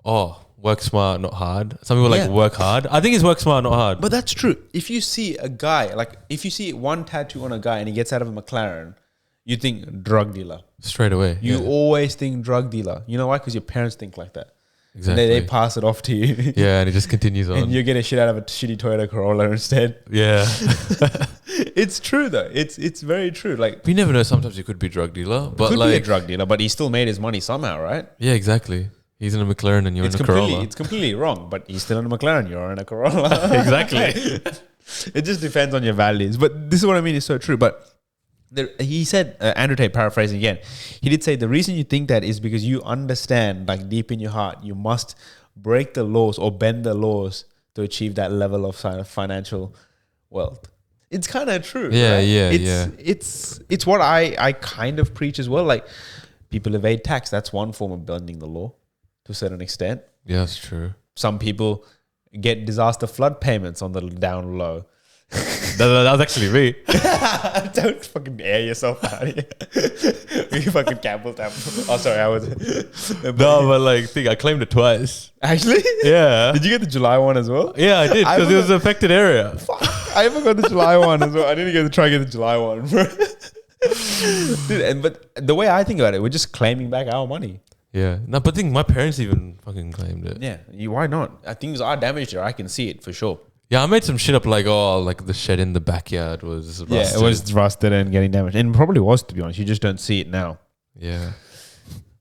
S2: oh, work smart, not hard. Some people like work hard. I think it's work smart, not hard.
S1: But that's true. If you see a guy, like if you see one tattoo on a guy and he gets out of a McLaren, you think drug dealer.
S2: Straight away.
S1: You always think drug dealer. You know why? Because your parents think like that.
S2: Exactly.
S1: They pass it off to you.
S2: Yeah, and it just continues on.
S1: And you get a shit out of a shitty Toyota Corolla instead.
S2: Yeah.
S1: It's true though. It's very true. Like,
S2: we never know. Sometimes he could be a drug dealer. But
S1: could be a drug dealer, but he still made his money somehow, right?
S2: Yeah, exactly. He's in a McLaren and you're in a Corolla.
S1: It's completely wrong, but he's still in a McLaren. You're in a Corolla.
S2: Exactly.
S1: It just depends on your values. But this is what I mean. It's so true. But he said, Andrew Tate, paraphrasing again, he did say the reason you think that is because you understand, like deep in your heart, you must break the laws or bend the laws to achieve that level of financial wealth. It's kind of true.
S2: Yeah,
S1: right? It's what I kind of preach as well. Like, people evade tax. That's one form of bending the law to a certain extent.
S2: Yeah, that's true.
S1: Some people get disaster flood payments on the down low.
S2: That was actually me.
S1: Don't fucking air yourself out here. You fucking gamble tap. Oh, sorry, I was.
S2: No, but like, I claimed it twice.
S1: Actually?
S2: Yeah.
S1: Did you get the July one as well?
S2: Yeah, I did, because it was an affected area.
S1: Fuck. I haven't got the July one as well. I need to try and get the July one, bro. Dude, but the way I think about it, we're just claiming back our money.
S2: Yeah. No, but I think my parents even fucking claimed it.
S1: Yeah. Why not? Things are damaged there. I can see it for sure.
S2: Yeah, I made some shit up like, like the shed in the backyard was rusted.
S1: Yeah, it was rusted and getting damaged. And it probably was, to be honest. You just don't see it now.
S2: Yeah.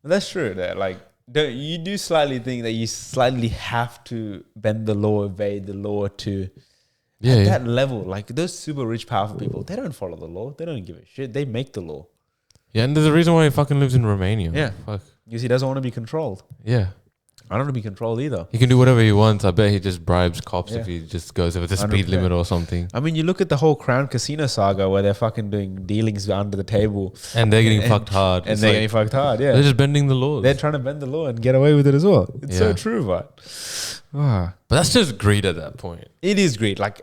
S1: But that's true. That you do slightly think that you slightly have to bend the law, evade the law to that level. Like those super rich, powerful people, they don't follow the law. They don't give a shit. They make the law.
S2: Yeah, and there's a reason why he fucking lives in Romania.
S1: Yeah.
S2: Fuck.
S1: Because he doesn't want to be controlled.
S2: Yeah.
S1: I don't want to be controlled either.
S2: He can do whatever he wants. I bet he just bribes cops if he just goes over the speed 100%. Limit or something.
S1: I mean, you look at the whole Crown Casino saga where they're fucking doing dealings under the table.
S2: And they're getting fucked hard.
S1: And they're getting fucked hard, yeah.
S2: They're just bending the laws.
S1: They're trying to bend the law and get away with it as well. It's so true, but...
S2: But that's just greed at that point.
S1: It is greed. Like,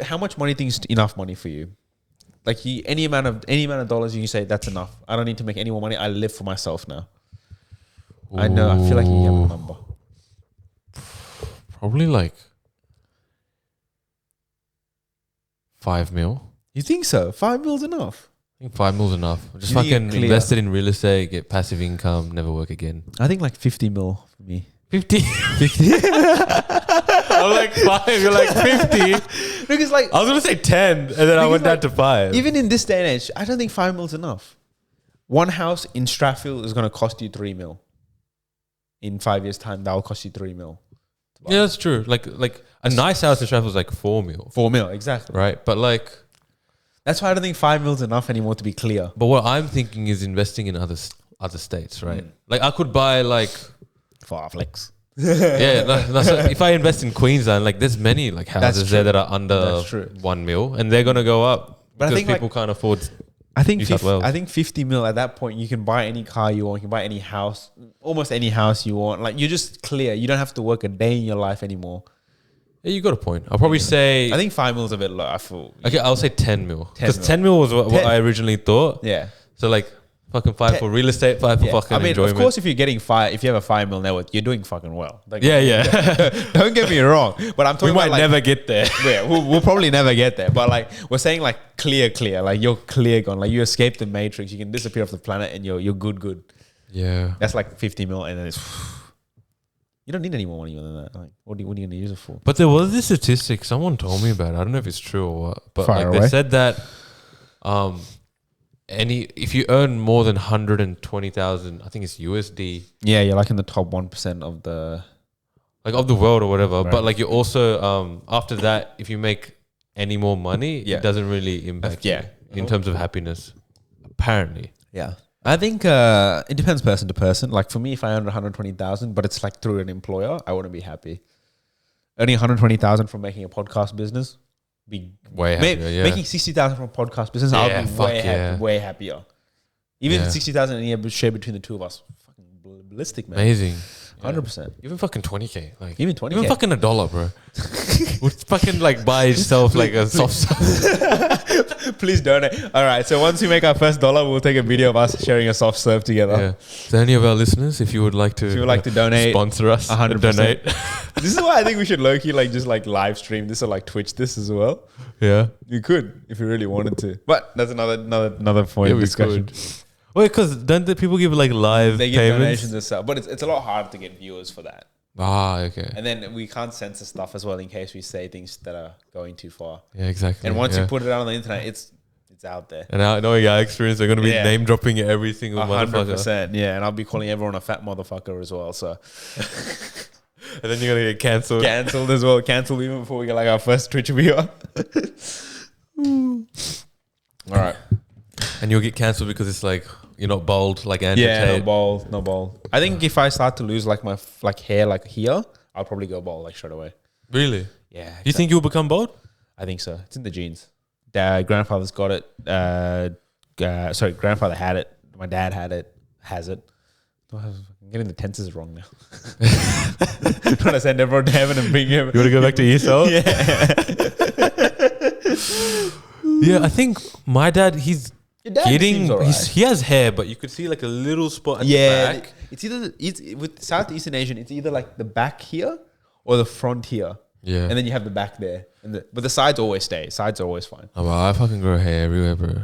S1: how much money do you think is enough money for you? Like, any amount of dollars you say, that's enough. I don't need to make any more money. I live for myself now. Ooh. I know. I feel like you have a number.
S2: Probably like 5 mil.
S1: You think so? 5 mil's enough?
S2: I think 5 mil's enough. Just fucking invest it in real estate, get passive income, never work again.
S1: I think like 50 mil for me.
S2: 50? 50? I'm like 5, you're like 50.
S1: Because like...
S2: I was going to say 10 and then I went down to 5.
S1: Even in this day and age, I don't think 5 mil's enough. One house in Strathfield is going to cost you 3 mil. In 5 years' time, that will cost you 3 mil.
S2: Yeah, that's true. Like a nice house in Strathfield is like 4 mil.
S1: 4 mil, exactly.
S2: Right? But like...
S1: That's why I don't think 5 mil's enough anymore, to be clear.
S2: But what I'm thinking is investing in other states, right? Like I could buy like...
S1: Farflex.
S2: Yeah, so if I invest in Queensland, like there's many like houses there that are under 1 mil and they're going to go up. But I think people can't afford...
S1: I think 50 mil at that point, you can buy any car you want. You can buy any house, almost any house you want. Like, you're just clear. You don't have to work a day in your life anymore.
S2: Yeah, you got a point. I'll probably say...
S1: I think 5 mil is a bit low, I feel.
S2: Okay, I'll say 10 mil. Because 10 mil was what I originally thought.
S1: Yeah.
S2: So like, fucking 5 for real estate, 5 for fucking enjoyment.
S1: Of course, if you're getting 5, if you have a 5 mil net worth, you're doing fucking well. Like, Don't get me wrong. But I'm talking
S2: we might never get there.
S1: Yeah, we'll probably never get there. But like, we're saying like clear. Like you're clear gone. Like you escape the matrix. You can disappear off the planet and you're good.
S2: Yeah.
S1: That's like 50 mil and then it's... You don't need any more money than that. Like, what are you going to use it for?
S2: But there was this statistic someone told me about. I don't know if it's true or what. But they said that... if you earn more than 120,000, I think it's USD.
S1: Yeah, you're like in the top 1% of the...
S2: Like of the world or whatever. Right. But like you also, after that, if you make any more money, it doesn't really impact you in terms of happiness. Apparently.
S1: Yeah. I think it depends person to person. Like for me, if I earn 120,000, but it's like through an employer, I wouldn't be happy. Earning 120,000 from making a podcast business... be
S2: way happier,
S1: making 60,000 from a podcast business, I'll be way happier. Even 60,000 a year share between the two of us, fucking ballistic, man.
S2: Amazing,
S1: 100%.
S2: Even fucking 20k, like
S1: even 20k,
S2: even fucking $1, bro. Would fucking like buy yourself like a soft serve.
S1: Please donate. All right, so once we make our first $1, we'll take a video of us sharing a soft serve together.
S2: Yeah. So any of our listeners, if you would like to,
S1: donate,
S2: sponsor us,
S1: 100%.
S2: Donate.
S1: This is why I think we should low-key like just like live stream this or like Twitch this as well.
S2: Yeah,
S1: you could if you really wanted to, but that's another point of discussion.
S2: Wait, because don't the people give like live
S1: they give
S2: payments?
S1: Donations and stuff, but it's a lot harder to get viewers for that.
S2: Ah, okay.
S1: And then we can't censor stuff as well in case we say things that are going too far.
S2: Yeah, exactly.
S1: And once you put it out on the internet, it's out there.
S2: And knowing our experience, they're going to be name dropping every single
S1: 100%. Yeah, and I'll be calling everyone a fat motherfucker as well. So,
S2: and then you're gonna get cancelled.
S1: Cancelled as well. Cancelled even before we get like our first Twitch viewer. All right.
S2: And you'll get cancelled because it's like you're not bold like Andrew Tate.
S1: No bald. I think if I start to lose like my hair like here, I'll probably go bald like straight away.
S2: Really?
S1: Yeah.
S2: Do you think you'll become bald?
S1: I think so. It's in the genes. Grandfather's got it. Grandfather had it. My dad had it. Has it. I'm getting the tenses wrong now. Trying to send everyone to heaven and bring him.
S2: You want to go back to yourself?
S1: Yeah.
S2: Yeah, I think my dad, he's
S1: Your dad
S2: getting,
S1: seems alright.
S2: he has hair, but you could see like a little spot at the back.
S1: It's with Southeastern Asian, it's either like the back here or the front here.
S2: Yeah.
S1: And then you have the back there. But the sides always stay. Sides are always fine.
S2: Oh, well, I fucking grow hair everywhere, bro.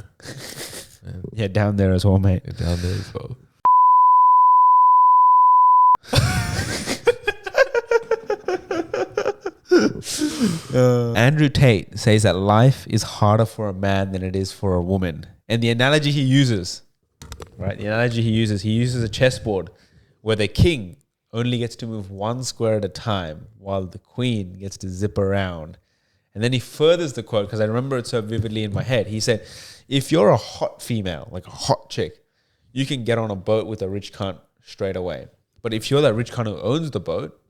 S1: Yeah, down there as well, mate.
S2: Down there as well.
S1: Andrew Tate says that life is harder for a man than it is for a woman. And the analogy he uses, he uses a chessboard where the king only gets to move one square at a time while the queen gets to zip around. And then he furthers the quote, because I remember it so vividly in my head. He said, if you're a hot female, like a hot chick, you can get on a boat with a rich cunt straight away. But if you're that rich cunt who owns the boat,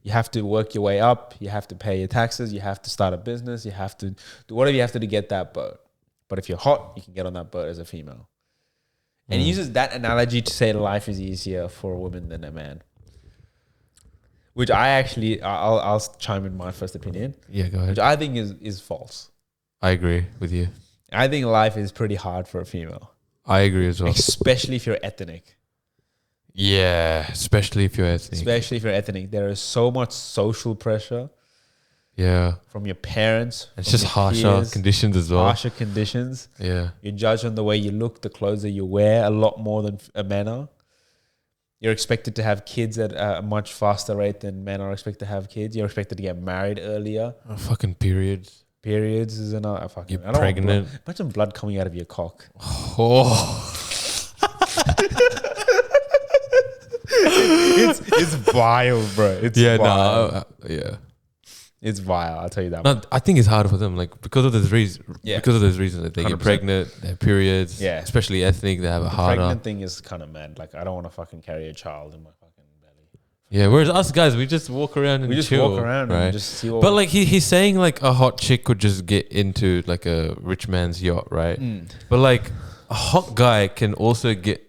S1: you have to work your way up. You have to pay your taxes. You have to start a business. You have to do whatever you have to get that boat. But if you're hot, you can get on that boat as a female. And he uses that analogy to say life is easier for a woman than a man. Which I'll chime in my first opinion.
S2: Yeah, go ahead.
S1: Which I think is false.
S2: I agree with you.
S1: I think life is pretty hard for a female.
S2: I agree as well.
S1: Especially if you're ethnic.
S2: Yeah, especially if you're ethnic.
S1: There is so much social pressure.
S2: Yeah.
S1: From your parents.
S2: It's just harsher conditions as well.
S1: Harsher conditions.
S2: Yeah.
S1: You're judged on the way you look, the clothes that you wear, a lot more than men are. You're expected to have kids at a much faster rate than men are expected to have kids. You're expected to get married earlier.
S2: Fucking periods.
S1: Periods is another fucking...
S2: You're pregnant.
S1: Imagine blood coming out of your cock.
S2: Oh.
S1: It's vile, bro. It's vile.
S2: Yeah.
S1: It's vile. I'll tell you that.
S2: No, I think it's harder for them, like because of those reasons.
S1: Yeah.
S2: Because of those reasons, that they
S1: 100%.
S2: get pregnant, they have periods.
S1: Yeah.
S2: Especially ethnic, they have a harder.
S1: Pregnant thing is kind of mad. Like I don't want to fucking carry a child in my fucking belly.
S2: Yeah. Whereas us guys, we just walk around and chill,
S1: walk around
S2: right?
S1: and just see.
S2: But like he's saying, like a hot chick could just get into like a rich man's yacht, right? But like a hot guy can also get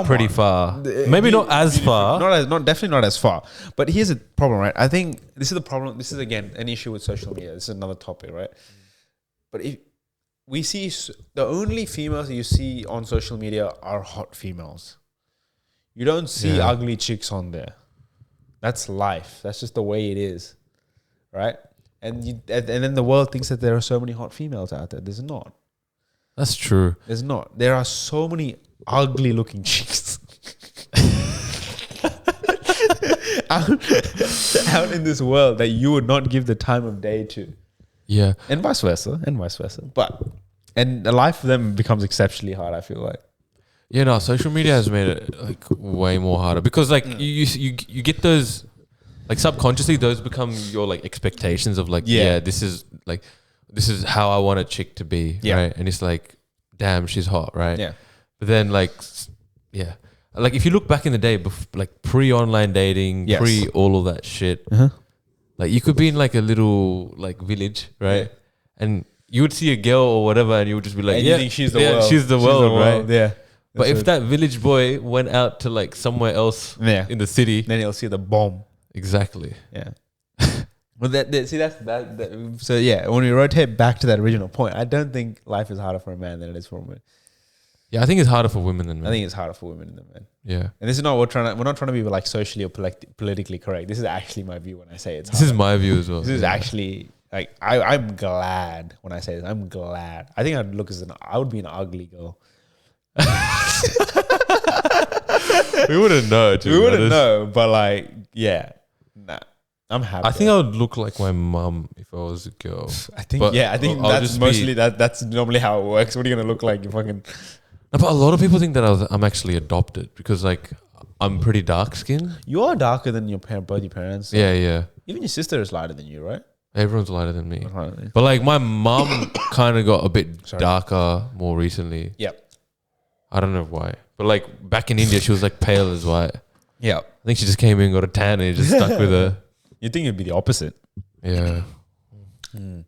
S2: pretty far. Maybe not as far.
S1: Definitely not as far. But here's the problem, right? I think this is the problem. This is again an issue with social media. This is another topic, right? But if we see the only females you see on social media are hot females. You don't see ugly chicks on there. That's life. That's just the way it is, right? And then the world thinks that there are so many hot females out there. There's not.
S2: That's true.
S1: There's not. There are so many ugly looking chicks out in this world that you would not give the time of day to.
S2: Yeah.
S1: And vice versa. And the life for them becomes exceptionally hard, I feel like.
S2: Yeah, no, social media has made it like way more harder because like you get those like subconsciously those become your like expectations of like this is how I want a chick to be, right? And it's like, damn, she's hot, right?
S1: Yeah.
S2: But then like if you look back in the day, like pre-online dating, pre all of that shit, like you could be in like a little like village, right? And you would see a girl or whatever, and you would just be like,
S1: you think she's the world.
S2: She's the world, right?
S1: Yeah.
S2: But if that village boy went out to like somewhere else in the city,
S1: then he'll see the bomb.
S2: Exactly.
S1: Yeah. Well, so yeah, when we rotate back to that original point, I don't think life is harder for a man than it is for a woman.
S2: Yeah, I think it's harder for women than men.
S1: I think it's harder for women than men.
S2: Yeah.
S1: And this is not we're not trying to be like socially or politically correct. This is actually my view when I say it's
S2: harder. This is my view as well.
S1: This is actually like I'm glad when I say this. I'm glad. I think I would be an ugly girl.
S2: We wouldn't know.
S1: We wouldn't know, but like, yeah, nah, I'm happy.
S2: I think I would look like my mum if I was a girl.
S1: I think that's mostly that's normally how it works. What are you gonna look like? You fucking.
S2: No, but a lot of people think that I'm actually adopted because like I'm pretty dark skinned.
S1: You are darker than both your parents. So.
S2: Yeah.
S1: Even your sister is lighter than you, right?
S2: Everyone's lighter than me. But like my mum kind of got a bit darker more recently.
S1: Yep.
S2: I don't know why. But like back in India, she was like pale as white.
S1: Yeah.
S2: I think she just came in, got a tan, and it just stuck with her.
S1: You'd think it'd be the opposite.
S2: Yeah.
S1: So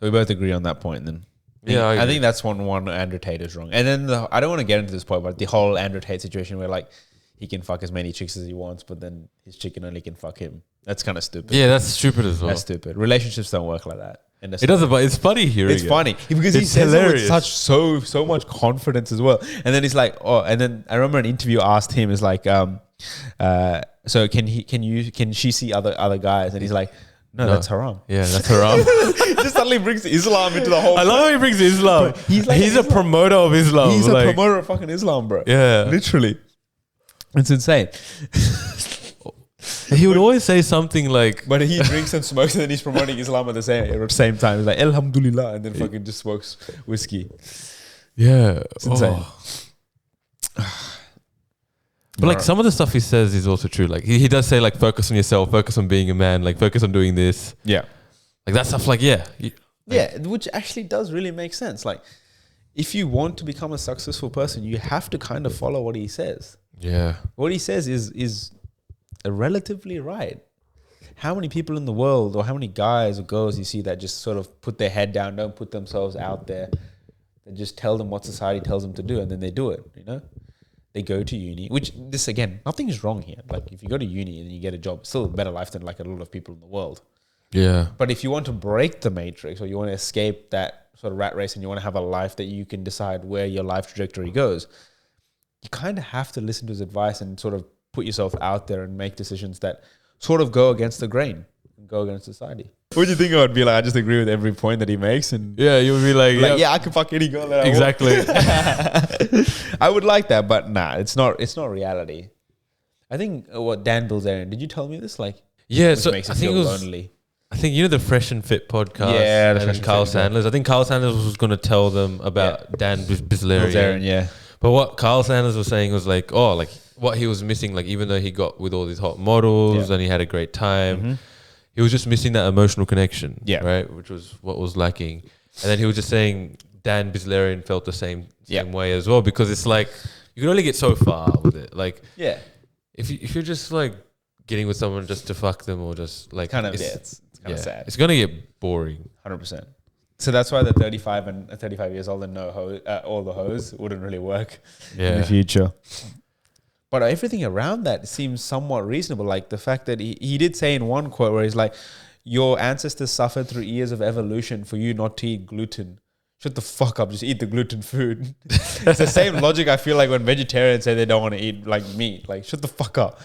S1: we both agree on that point then.
S2: Yeah,
S1: I think that's one Andrew Tate is wrong. And then I don't want to get into this point, but the whole Andrew Tate situation where like he can fuck as many chicks as he wants, but then his chicken only can fuck him. That's kind of stupid.
S2: Yeah, that's stupid as well.
S1: That's stupid. Relationships don't work like that.
S2: It doesn't, but it's funny hearing it.
S1: It's funny because he says hilarious. It with so much confidence as well. And then he's like, oh, and then I remember an interview asked him, is like, so can she see other guys? And he's like, no, that's haram.
S2: Yeah, that's haram.
S1: He just suddenly brings Islam into the whole.
S2: I love how he brings Islam. He's a promoter of Islam.
S1: He's a promoter of fucking Islam, bro.
S2: Yeah,
S1: literally. It's insane.
S2: He would always say something like,
S1: but he drinks and smokes and then he's promoting Islam at the same time. He's like, Alhamdulillah, and then fucking just smokes whiskey.
S2: Yeah,
S1: it's insane.
S2: But like some of the stuff he says is also true. Like he does say like focus on yourself, focus on being a man, like focus on doing this.
S1: Yeah.
S2: Like that stuff like yeah,
S1: which actually does really make sense. Like if you want to become a successful person, you have to kind of follow what he says.
S2: Yeah.
S1: What he says is relatively right. How many people in the world or how many guys or girls you see that just sort of put their head down, don't put themselves out there, they just tell them what society tells them to do and then they do it, you know? They go to uni, which this again, nothing is wrong here. Like if you go to uni and you get a job, it's still a better life than like a lot of people in the world.
S2: Yeah.
S1: But if you want to break the matrix or you want to escape that sort of rat race and you want to have a life that you can decide where your life trajectory goes, you kind of have to listen to his advice and sort of put yourself out there and make decisions that sort of go against the grain and go against society. What do you think I would be like? I just agree with every point that he makes, and
S2: yeah, you would be like
S1: yeah, I can fuck any girl that
S2: exactly.
S1: I want. I would like that, but nah, it's not reality. I think what Dan Bilzerian, did you tell me this? Like,
S2: yeah, so
S1: makes I think it was lonely.
S2: I think you know the Fresh and Fit podcast,
S1: yeah,
S2: and Carl Sanders. I think Carl Sanders was going to tell them about Dan Bilzerian.
S1: Yeah.
S2: But what Carl Sanders was saying was like, oh, like what he was missing, like even though he got with all these hot models and he had a great time, he was just missing that emotional connection, right? Which was what was lacking. And then he was just saying Dan Bilzerian felt the same way as well, because it's like you can only get so far with it. Like, if you're just like getting with someone just to fuck them or just like
S1: kind of it's kind of sad.
S2: It's gonna get boring.
S1: 100%. So that's why the 35 years old and all the hoes wouldn't really work in the future. But everything around that seems somewhat reasonable. Like the fact that he did say in one quote where he's like, your ancestors suffered through years of evolution for you not to eat gluten. Shut the fuck up, just eat the gluten food. It's the same logic I feel like when vegetarians say they don't want to eat like meat. Like, shut the fuck up.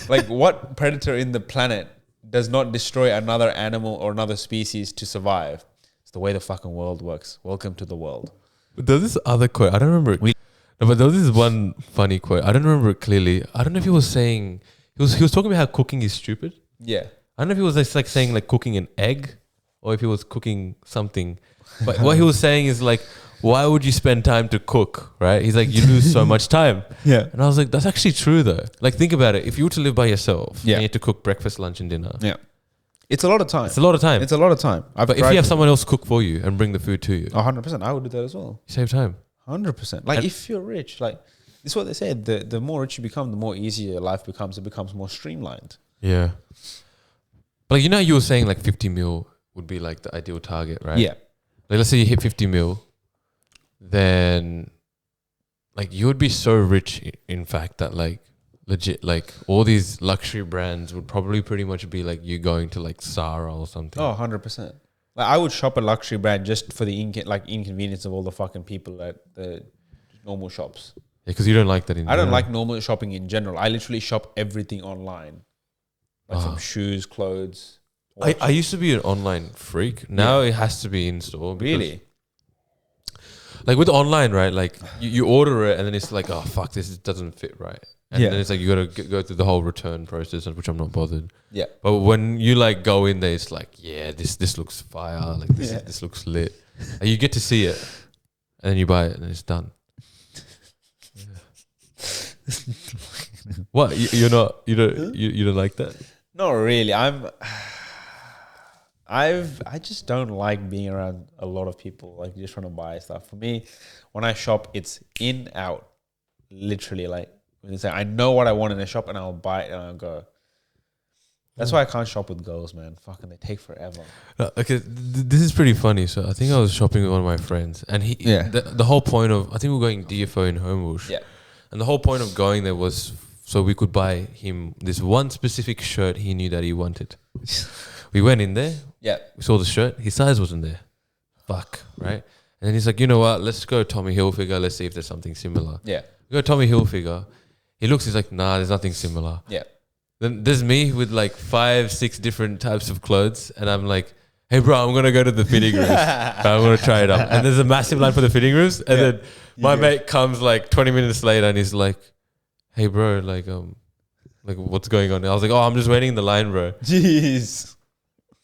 S1: Like, what predator in the planet does not destroy another animal or another species to survive? It's the way the fucking world works. Welcome to the world.
S2: But there's this other quote. I don't remember it. No, but there was this one funny quote. I don't remember it clearly. I don't know if he was saying... He was talking about how cooking is stupid.
S1: Yeah.
S2: I don't know if he was just like saying like cooking an egg or if he was cooking something. But what he was saying is like, why would you spend time to cook, right? He's like, you lose so much time.
S1: Yeah.
S2: And I was like, that's actually true though. Like, think about it. If you were to live by yourself, you had to cook breakfast, lunch and dinner.
S1: Yeah. It's a lot of time.
S2: It's a lot of time.
S1: It's a lot of time.
S2: But if you have someone else cook for you and bring the food to you.
S1: 100%. I would do that as well.
S2: You save time.
S1: 100%. Like, if you're rich, like, this is what they said. The more rich you become, the more easier your life becomes. It becomes more streamlined.
S2: Yeah. But like, you know, you were saying like 50 mil would be like the ideal target, right?
S1: Yeah.
S2: Like, let's say you hit 50 mil, then like you would be so rich, in fact, that like legit, like all these luxury brands would probably pretty much be like you going to like Zara or something.
S1: Oh, 100%. Like, I would shop a luxury brand just for the inconvenience of all the fucking people at the normal shops.
S2: Yeah, because you don't like that.
S1: I don't like normal shopping in general. I literally shop everything online, like from shoes, clothes.
S2: I used to be an online freak. Now it has to be in store.
S1: Really?
S2: Like with online, right? Like you order it and then it's like, oh fuck, this doesn't fit right. And then it's like you got to go through the whole return process, which I'm not bothered.
S1: Yeah.
S2: But when you like go in there, it's like, yeah, this looks fire. Like this looks lit. And you get to see it, and then you buy it, and it's done. What you don't like that?
S1: Not really. I just don't like being around a lot of people, like just trying to buy stuff. For me, when I shop, it's in, out. Literally, like when they say, I know what I want in a shop and I'll buy it and I'll go. That's why I can't shop with girls, man. Fucking, they take forever.
S2: Okay, this is pretty funny. So I think I was shopping with one of my friends, and the whole point of, I think we were going DFO in Homebush.
S1: Yeah.
S2: And the whole point of going there was so we could buy him this one specific shirt he knew that he wanted. We went in there.
S1: Yeah.
S2: We saw the shirt. His size wasn't there. Fuck, right? And then he's like, you know what? Let's go Tommy Hilfiger. Let's see if there's something similar.
S1: Yeah.
S2: We go Tommy Hilfiger. He looks, he's like, nah, there's nothing similar.
S1: Yeah.
S2: Then there's me with like 5-6 different types of clothes. And I'm like, hey, bro, I'm going to go to the fitting rooms. I'm going to try it up. And there's a massive line for the fitting rooms. And then my mate comes like 20 minutes later and he's like, hey, bro, like what's going on? I was like, oh, I'm just waiting in the line, bro.
S1: Jeez.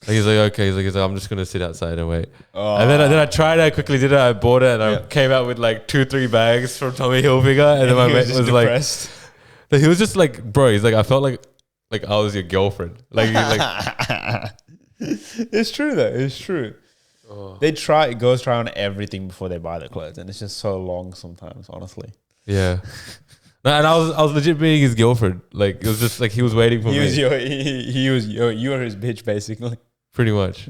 S2: He's like, okay. He's like, I'm just going to sit outside and wait. Oh. And then I tried it. I quickly did it. I bought it. And I came out with like 2-3 bags from Tommy Hilfiger. And then my mate was
S1: depressed.
S2: Like, he was just like, bro, he's like, I felt like I was your girlfriend. Like,
S1: it's true though. It's true. Oh. Girls try on everything before they buy the clothes. And it's just so long sometimes, honestly.
S2: Yeah. No, and I was legit being his girlfriend. Like, it was just like he was waiting for me. You
S1: were his bitch, basically.
S2: Pretty much.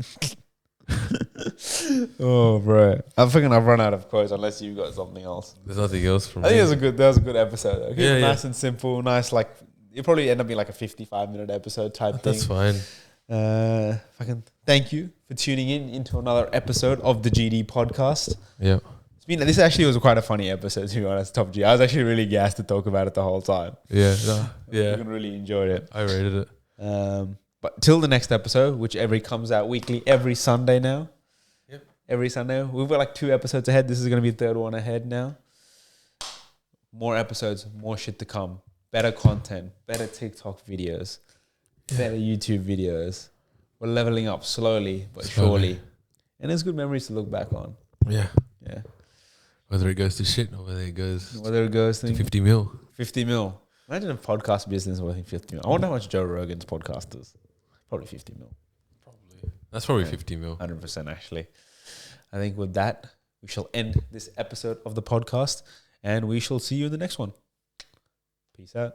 S1: Oh, bro. I'm thinking I've run out of quotes unless you've got something else.
S2: There's nothing else from me.
S1: I think that was a good episode. Though. Nice and simple. Nice, like, it'll probably end up being like a 55-minute episode type thing.
S2: That's fine.
S1: Fucking thank you for tuning into another episode of the GD podcast.
S2: Yeah.
S1: This actually was quite a funny episode, to be honest, Top G. I was actually really gassed to talk about it the whole time.
S2: Yeah.
S1: I really enjoyed it.
S2: I rated it.
S1: But till the next episode, which comes out weekly every Sunday now. Yep. Every Sunday. We've got like 2 episodes ahead. This is going to be the 3rd one ahead now. More episodes, more shit to come. Better content, better TikTok videos, better YouTube videos. We're leveling up slowly but surely. And it's good memories to look back on.
S2: Yeah.
S1: Yeah.
S2: Whether it goes to shit or whether it goes to 50 mil.
S1: 50 mil. Imagine a podcast business worth 50 mil. I wonder how much Joe Rogan's podcast is. Probably 50 mil.
S2: Probably. That's probably 50 mil.
S1: 100% actually. I think with that, we shall end this episode of the podcast and we shall see you in the next one. Peace out.